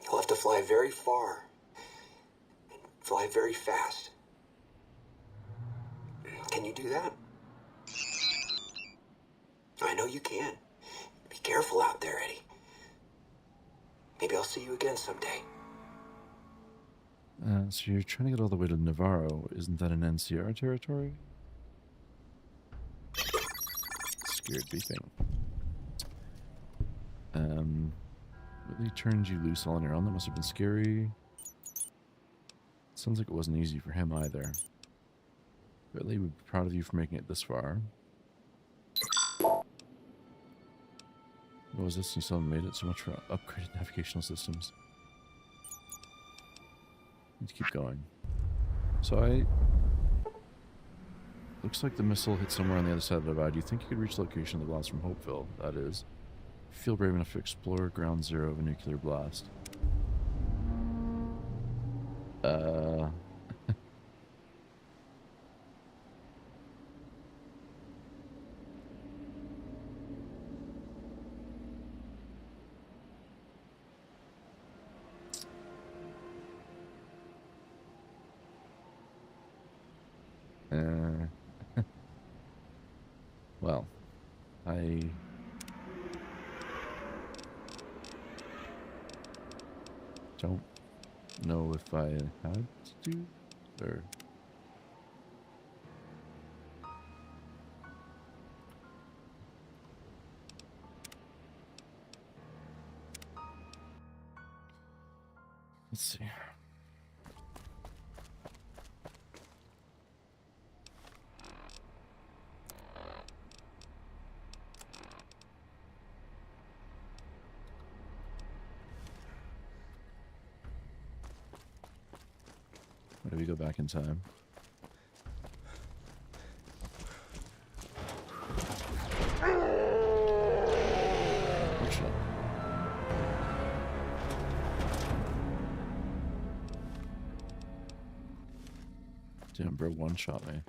You'll have to fly very far. And fly very fast. Can you do that? I know you can. Be careful out there, Eddie. Maybe I'll see you again someday. So you're trying to get all the way to Navarro. Isn't that an NCR territory? Scared beeping. Really turned you loose all on your own. That must have been scary. Sounds like it wasn't easy for him either. Really, we're proud of you for making it this far. What was this? You still haven't made it. So much for upgraded navigational systems. Need to keep going. So looks like the missile hit somewhere on the other side of the divide. Do you think you could reach the location of the blast from Hopeville? That is. Feel brave enough to explore ground zero of a nuclear blast. Well, I don't know if I had to do, or... Let's see. Where do we go back in time? Oh, shit. Damn, bro, one shot me.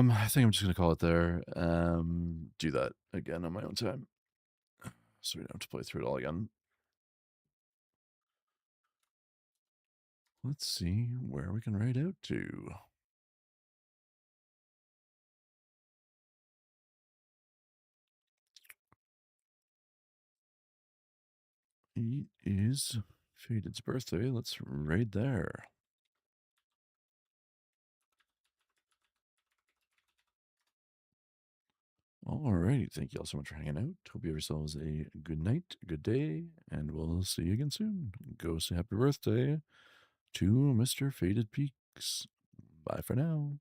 I think I'm just gonna call it there. Do that again on my own time, so we don't have to play through it all again. Let's see where we can raid out to. It is Faded's birthday. Let's raid there. Alrighty, thank you all so much for hanging out. Hope you have yourselves a good night, a good day, and we'll see you again soon. Go say happy birthday to Mr. Faded Peaks. Bye for now.